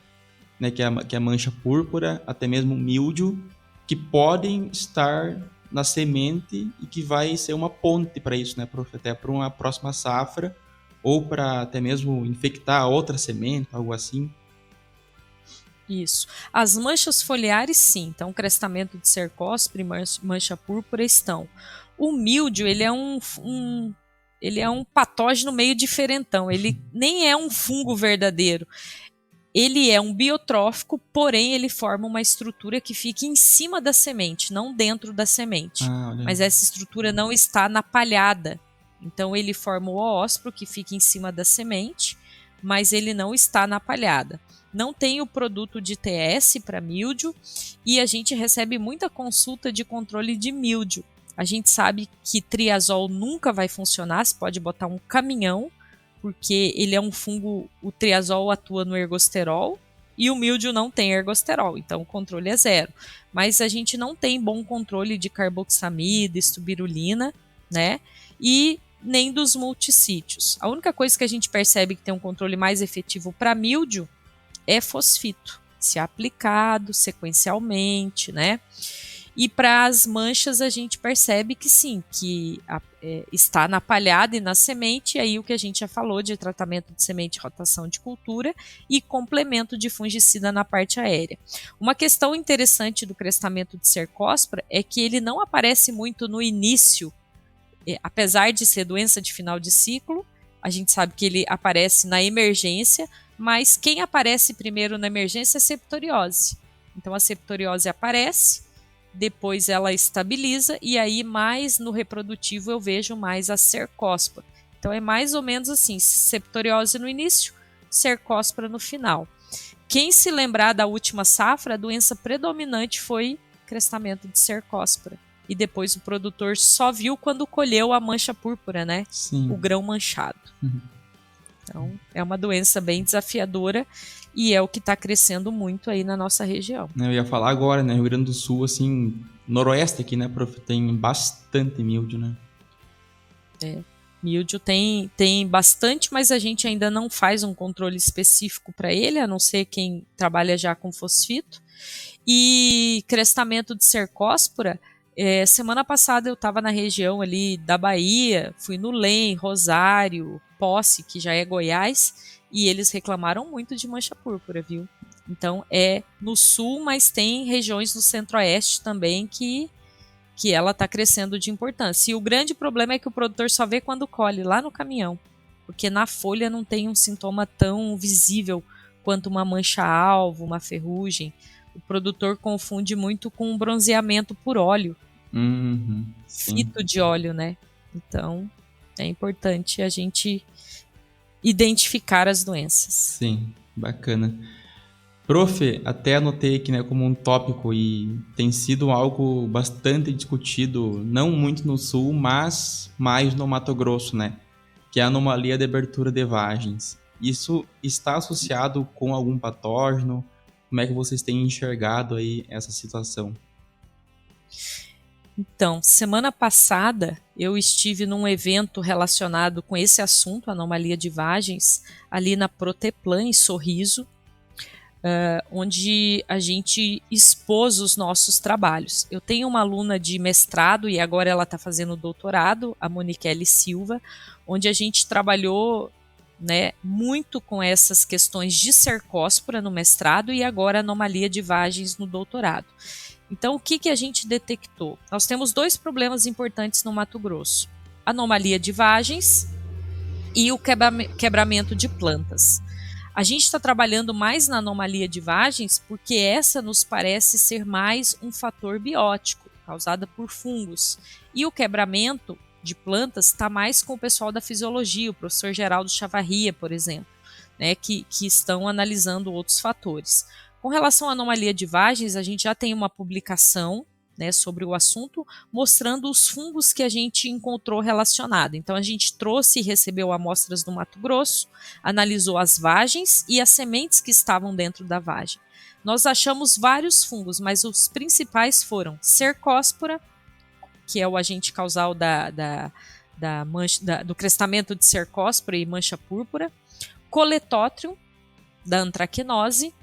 Speaker 1: né, que é a mancha púrpura, até mesmo míldio, que podem estar na semente e que vai ser uma ponte para isso, né, prof, até para uma próxima safra, ou para até mesmo infectar outra semente, algo assim.
Speaker 2: Isso. As manchas foliares, sim. Então, crestamento de cercóspora e mancha púrpura estão. O míldio, ele é um patógeno meio diferentão. Ele nem é um fungo verdadeiro. Ele é um biotrófico, porém ele forma uma estrutura que fica em cima da semente, não dentro da semente. Mas essa estrutura não está na palhada. Então ele forma o oósporo que fica em cima da semente, mas ele não está na palhada. Não tem o produto de TS para míldio e a gente recebe muita consulta de controle de míldio. A gente sabe que triazol nunca vai funcionar, você pode botar um caminhão, porque ele é um fungo, o triazol atua no ergosterol e o míldio não tem ergosterol, então o controle é zero. Mas a gente não tem bom controle de carboxamida, estubirulina, né? E nem dos multissítios. A única coisa que a gente percebe que tem um controle mais efetivo para míldio é fosfito, se aplicado sequencialmente, né? E para as manchas a gente percebe que sim, que está na palhada e na semente, e aí o que a gente já falou de tratamento de semente, rotação de cultura e complemento de fungicida na parte aérea. Uma questão interessante do crestamento de cercospora é que ele não aparece muito no início, apesar de ser doença de final de ciclo, a gente sabe que ele aparece na emergência, mas quem aparece primeiro na emergência é a septoriose. Então a septoriose aparece, depois ela estabiliza e aí mais no reprodutivo eu vejo mais a cercospora. Então é mais ou menos assim, septoriose no início, cercospora no final. Quem se lembrar da última safra, a doença predominante foi crestamento de cercospora. E depois o produtor só viu quando colheu a mancha púrpura, né?
Speaker 1: Sim.
Speaker 2: O grão manchado. Então é uma doença bem desafiadora e é o que está crescendo muito aí na nossa região.
Speaker 1: Eu ia falar agora, né? Rio Grande do Sul, assim, noroeste aqui, né, prof? Tem bastante míldio, né?
Speaker 2: Míldio tem bastante, mas a gente ainda não faz um controle específico para ele, a não ser quem trabalha já com fosfito. E crestamento de cercospora, semana passada eu estava na região ali da Bahia, fui no LEM, Rosário, Posse, que já é Goiás, e eles reclamaram muito de mancha púrpura, viu? Então é no sul, mas tem regiões no centro-oeste também que ela está crescendo de importância. E o grande problema é que o produtor só vê quando colhe, lá no caminhão, porque na folha não tem um sintoma tão visível quanto uma mancha-alvo, uma ferrugem. O produtor confunde muito com um bronzeamento por óleo, fito de óleo, né? Então é importante a gente identificar as doenças.
Speaker 1: Sim, bacana. Prof, até anotei aqui, né, como um tópico e tem sido algo bastante discutido, não muito no sul, mas mais no Mato Grosso, né, que é a anomalia de abertura de vagens. Isso está associado com algum patógeno? Como é que vocês têm enxergado aí essa situação?
Speaker 2: Então, semana passada eu estive num evento relacionado com esse assunto, anomalia de vagens, ali na Proteplan, em Sorriso, onde a gente expôs os nossos trabalhos. Eu tenho uma aluna de mestrado e agora ela está fazendo doutorado, a Moniquele Silva, onde a gente trabalhou, né, muito com essas questões de cercospora no mestrado e agora anomalia de vagens no doutorado. Então, o que a gente detectou? Nós temos dois problemas importantes no Mato Grosso: anomalia de vagens e o quebramento de plantas. A gente está trabalhando mais na anomalia de vagens porque essa nos parece ser mais um fator biótico, causada por fungos. E o quebramento de plantas está mais com o pessoal da fisiologia, o professor Geraldo Chavarria, por exemplo, né, que estão analisando outros fatores. Com relação à anomalia de vagens, a gente já tem uma publicação, né, sobre o assunto, mostrando os fungos que a gente encontrou relacionados. Então, a gente trouxe e recebeu amostras do Mato Grosso, analisou as vagens e as sementes que estavam dentro da vagem. Nós achamos vários fungos, mas os principais foram cercospora, que é o agente causal do crestamento de cercospora e mancha púrpura, coletótrium, da antracnose,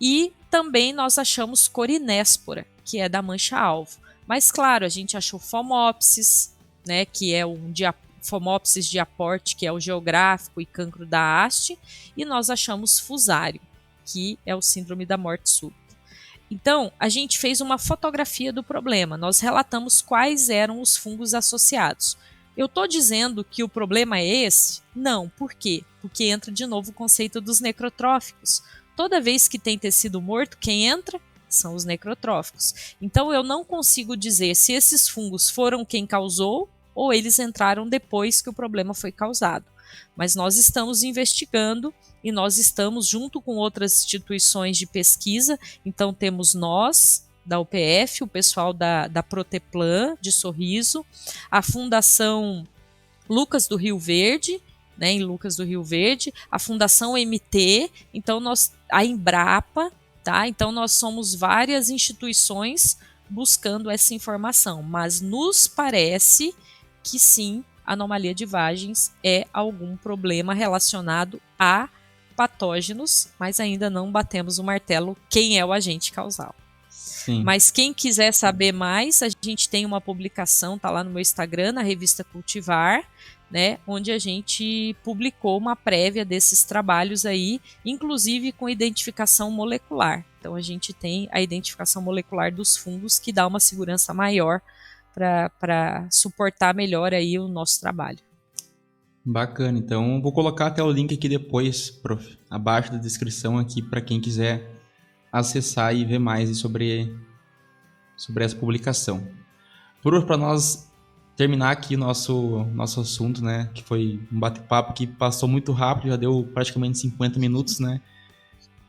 Speaker 2: e também nós achamos corinéspora, que é da mancha-alvo. Mas, claro, a gente achou Phomopsis, né, que é Phomopsis de aporte, que é o geográfico e cancro da haste, e nós achamos Fusário, que é o síndrome da morte súbita. Então, a gente fez uma fotografia do problema, nós relatamos quais eram os fungos associados. Eu estou dizendo que o problema é esse? Não, por quê? Porque entra de novo o conceito dos necrotróficos. toda vez que tem tecido morto, quem entra são os necrotróficos. Então eu não consigo dizer se esses fungos foram quem causou ou eles entraram depois que o problema foi causado. Mas nós estamos investigando e nós estamos junto com outras instituições de pesquisa. Então temos nós, da UPF, o pessoal da Proteplan, de Sorriso, a Fundação Lucas do Rio Verde, né, em Lucas do Rio Verde, a Fundação MT, então a Embrapa, tá? Então nós somos várias instituições buscando essa informação, mas nos parece que sim, a anomalia de vagens é algum problema relacionado a patógenos, mas ainda não batemos o martelo quem é o agente causal.
Speaker 1: Sim.
Speaker 2: Mas quem quiser saber mais, a gente tem uma publicação, tá lá no meu Instagram, na revista Cultivar, né, onde a gente publicou uma prévia desses trabalhos aí, inclusive com identificação molecular. Então a gente tem a identificação molecular dos fungos que dá uma segurança maior para suportar melhor aí o nosso trabalho.
Speaker 1: Bacana, então vou colocar até o link aqui depois, prof, abaixo da descrição aqui para quem quiser acessar e ver mais sobre essa publicação. Para nós terminar aqui o nosso assunto, né, que foi um bate-papo que passou muito rápido, já deu praticamente 50 minutos, né?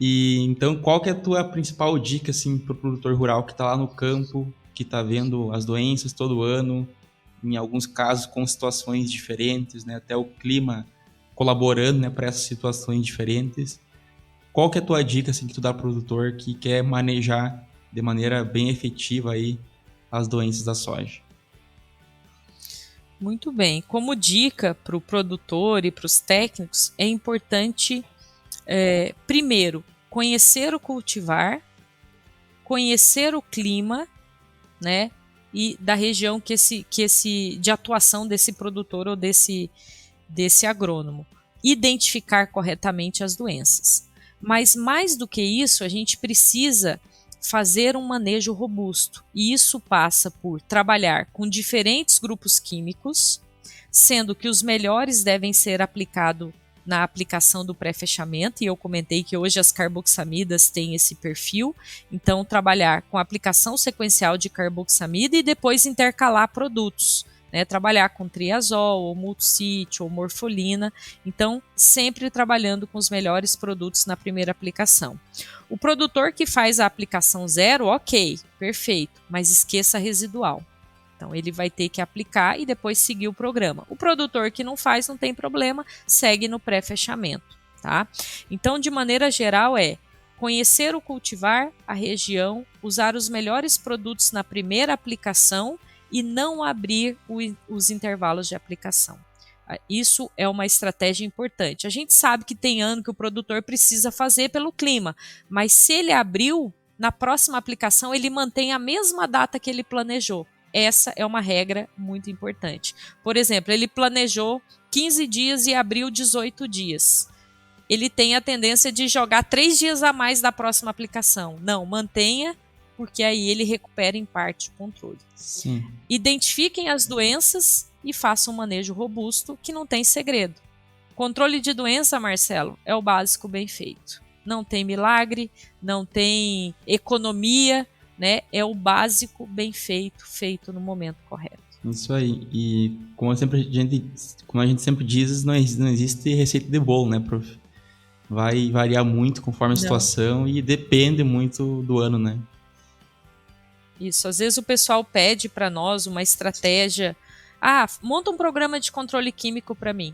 Speaker 1: E então, qual que é a tua principal dica assim para o produtor rural que está lá no campo, que está vendo as doenças todo ano, em alguns casos com situações diferentes, né, até o clima colaborando, né, para essas situações diferentes? Qual que é a tua dica assim, que tu dá para o produtor que quer manejar de maneira bem efetiva aí as doenças da soja?
Speaker 2: Muito bem. Como dica para o produtor e para os técnicos, é importante, primeiro, conhecer o cultivar, conhecer o clima, né, e da região de atuação desse produtor ou desse agrônomo. Identificar corretamente as doenças. Mas mais do que isso, a gente precisa fazer um manejo robusto. E isso passa por trabalhar com diferentes grupos químicos, sendo que os melhores devem ser aplicados na aplicação do pré-fechamento, e eu comentei que hoje as carboxamidas têm esse perfil, então trabalhar com a aplicação sequencial de carboxamida e depois intercalar produtos, né, trabalhar com triazol, ou multicít, ou morfolina, então sempre trabalhando com os melhores produtos na primeira aplicação. O produtor que faz a aplicação zero, ok, perfeito, mas esqueça a residual. Então ele vai ter que aplicar e depois seguir o programa. O produtor que não faz, não tem problema, segue no pré-fechamento, tá? Então, de maneira geral, conhecer o cultivar, a região, usar os melhores produtos na primeira aplicação e não abrir os intervalos de aplicação. Isso é uma estratégia importante. A gente sabe que tem ano que o produtor precisa fazer pelo clima, mas se ele abriu, na próxima aplicação ele mantém a mesma data que ele planejou. Essa é uma regra muito importante. Por exemplo, ele planejou 15 dias e abriu 18 dias. Ele tem a tendência de jogar 3 dias a mais da próxima aplicação. Não, mantenha, porque aí ele recupera em parte o controle.
Speaker 1: Sim.
Speaker 2: Identifiquem as doenças e façam um manejo robusto, que não tem segredo. Controle de doença, Marcelo, é o básico bem feito. Não tem milagre, não tem economia, né? É o básico bem feito, feito no momento correto.
Speaker 1: Isso aí. E como a gente sempre diz, não existe receita de bolo, né, prof? Vai variar muito conforme a situação e depende muito do ano, né?
Speaker 2: Isso, às vezes o pessoal pede para nós uma estratégia. Monta um programa de controle químico para mim.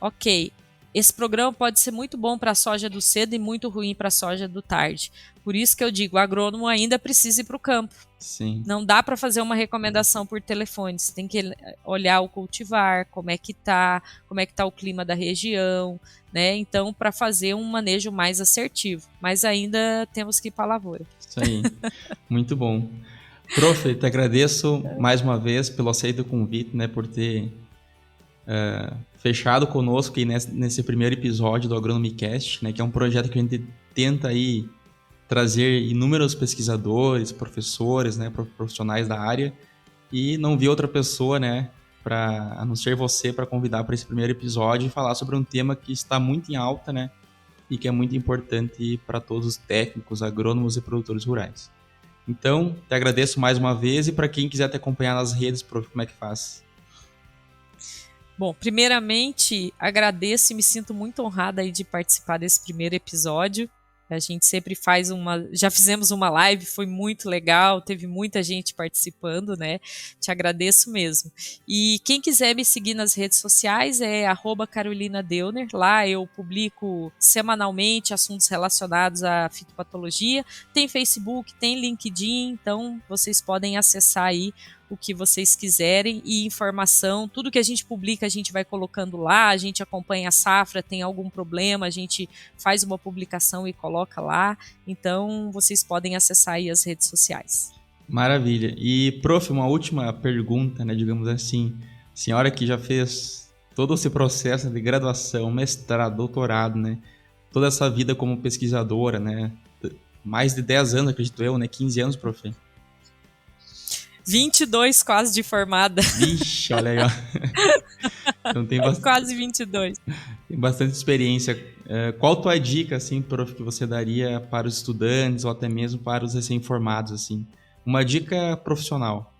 Speaker 2: Ok, esse programa pode ser muito bom para a soja do cedo e muito ruim para a soja do tarde. Por isso que eu digo, o agrônomo ainda precisa ir para o campo.
Speaker 1: Sim.
Speaker 2: Não dá para fazer uma recomendação por telefone. Você tem que olhar o cultivar, como é que tá o clima da região, né? Então, para fazer um manejo mais assertivo. Mas ainda temos que ir para a lavoura.
Speaker 1: Isso aí. Muito bom. Prof, te agradeço mais uma vez pelo aceito do convite, né? Por ter fechado conosco aí nesse primeiro episódio do Agronomicast, né? Que é um projeto que a gente tenta aí trazer inúmeros pesquisadores, professores, né, profissionais da área, e não vi outra pessoa, né, a não ser você, para convidar para esse primeiro episódio e falar sobre um tema que está muito em alta, né, e que é muito importante para todos os técnicos, agrônomos e produtores rurais. Então, te agradeço mais uma vez, e para quem quiser te acompanhar nas redes, prof, como é que faz?
Speaker 2: Bom, primeiramente, agradeço e me sinto muito honrada aí de participar desse primeiro episódio. A gente sempre já fizemos uma live, foi muito legal, teve muita gente participando, né? Te agradeço mesmo. E quem quiser me seguir nas redes sociais é @CarolinaDeuner. Lá eu publico semanalmente assuntos relacionados à fitopatologia. Tem Facebook, tem LinkedIn, então vocês podem acessar aí o que vocês quiserem, e informação, tudo que a gente publica a gente vai colocando lá, a gente acompanha a safra, tem algum problema, a gente faz uma publicação e coloca lá, então vocês podem acessar aí as redes sociais.
Speaker 1: Maravilha. E, prof, uma última pergunta, né, digamos assim, senhora que já fez todo esse processo de graduação, mestrado, doutorado, né, toda essa vida como pesquisadora, né, mais de 10 anos, acredito eu, né, 15 anos, prof?
Speaker 2: 22 quase de formada.
Speaker 1: Vixe, olha aí, ó. Então
Speaker 2: quase 22.
Speaker 1: Tem bastante experiência. Qual tua dica, assim, prof, que você daria para os estudantes ou até mesmo para os recém-formados, assim? Uma dica profissional.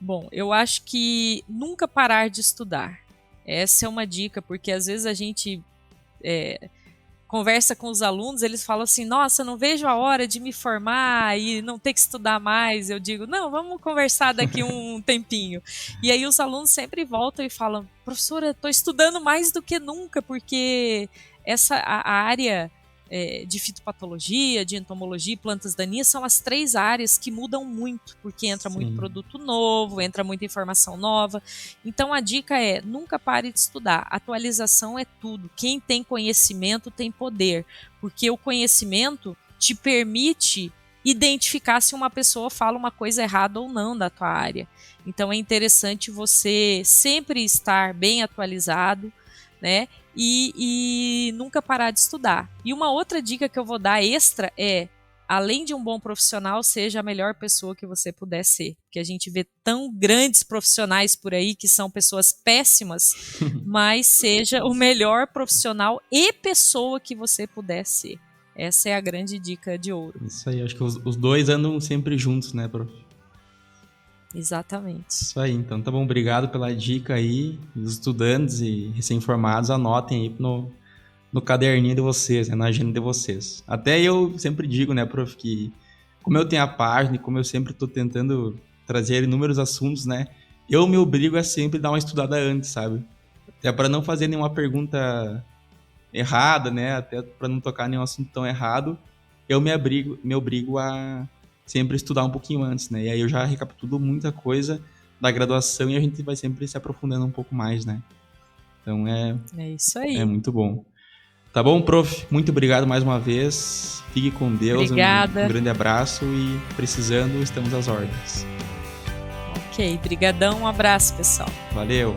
Speaker 2: Bom, eu acho que nunca parar de estudar. Essa é uma dica, porque às vezes a gente conversa com os alunos, eles falam assim, nossa, não vejo a hora de me formar e não ter que estudar mais. Eu digo, não, vamos conversar daqui um tempinho. E aí os alunos sempre voltam e falam, professora, estou estudando mais do que nunca, porque a área de fitopatologia, de entomologia e plantas daninhas são as 3 áreas que mudam muito, porque entra muito produto novo, entra muita informação nova. Então a dica é, nunca pare de estudar. Atualização é tudo. Quem tem conhecimento tem poder, porque o conhecimento te permite identificar se uma pessoa fala uma coisa errada ou não da tua área. Então é interessante você sempre estar bem atualizado, né? E nunca parar de estudar. E uma outra dica que eu vou dar extra é, além de um bom profissional, seja a melhor pessoa que você puder ser. Porque a gente vê tão grandes profissionais por aí que são pessoas péssimas, mas seja o melhor profissional e pessoa que você puder ser. Essa é a grande dica de ouro.
Speaker 1: Isso aí, acho que os dois andam sempre juntos, né, prof?
Speaker 2: Exatamente.
Speaker 1: Isso aí, então tá bom, obrigado pela dica aí. Os estudantes e recém-formados anotem aí no caderninho de vocês, né, na agenda de vocês. Até eu sempre digo, né, prof, que como eu tenho a página e como eu sempre tô tentando trazer inúmeros assuntos, né, eu me obrigo a sempre dar uma estudada antes, sabe? Até para não fazer nenhuma pergunta errada, né, até para não tocar nenhum assunto tão errado, eu me obrigo a sempre estudar um pouquinho antes, né? E aí eu já recapitulo muita coisa da graduação e a gente vai sempre se aprofundando um pouco mais, né? Então é
Speaker 2: isso aí.
Speaker 1: É muito bom. Tá bom, prof? Muito obrigado mais uma vez. Fique com Deus.
Speaker 2: Obrigada.
Speaker 1: Um grande abraço e precisando, estamos às ordens.
Speaker 2: Ok, brigadão. Um abraço, pessoal.
Speaker 1: Valeu.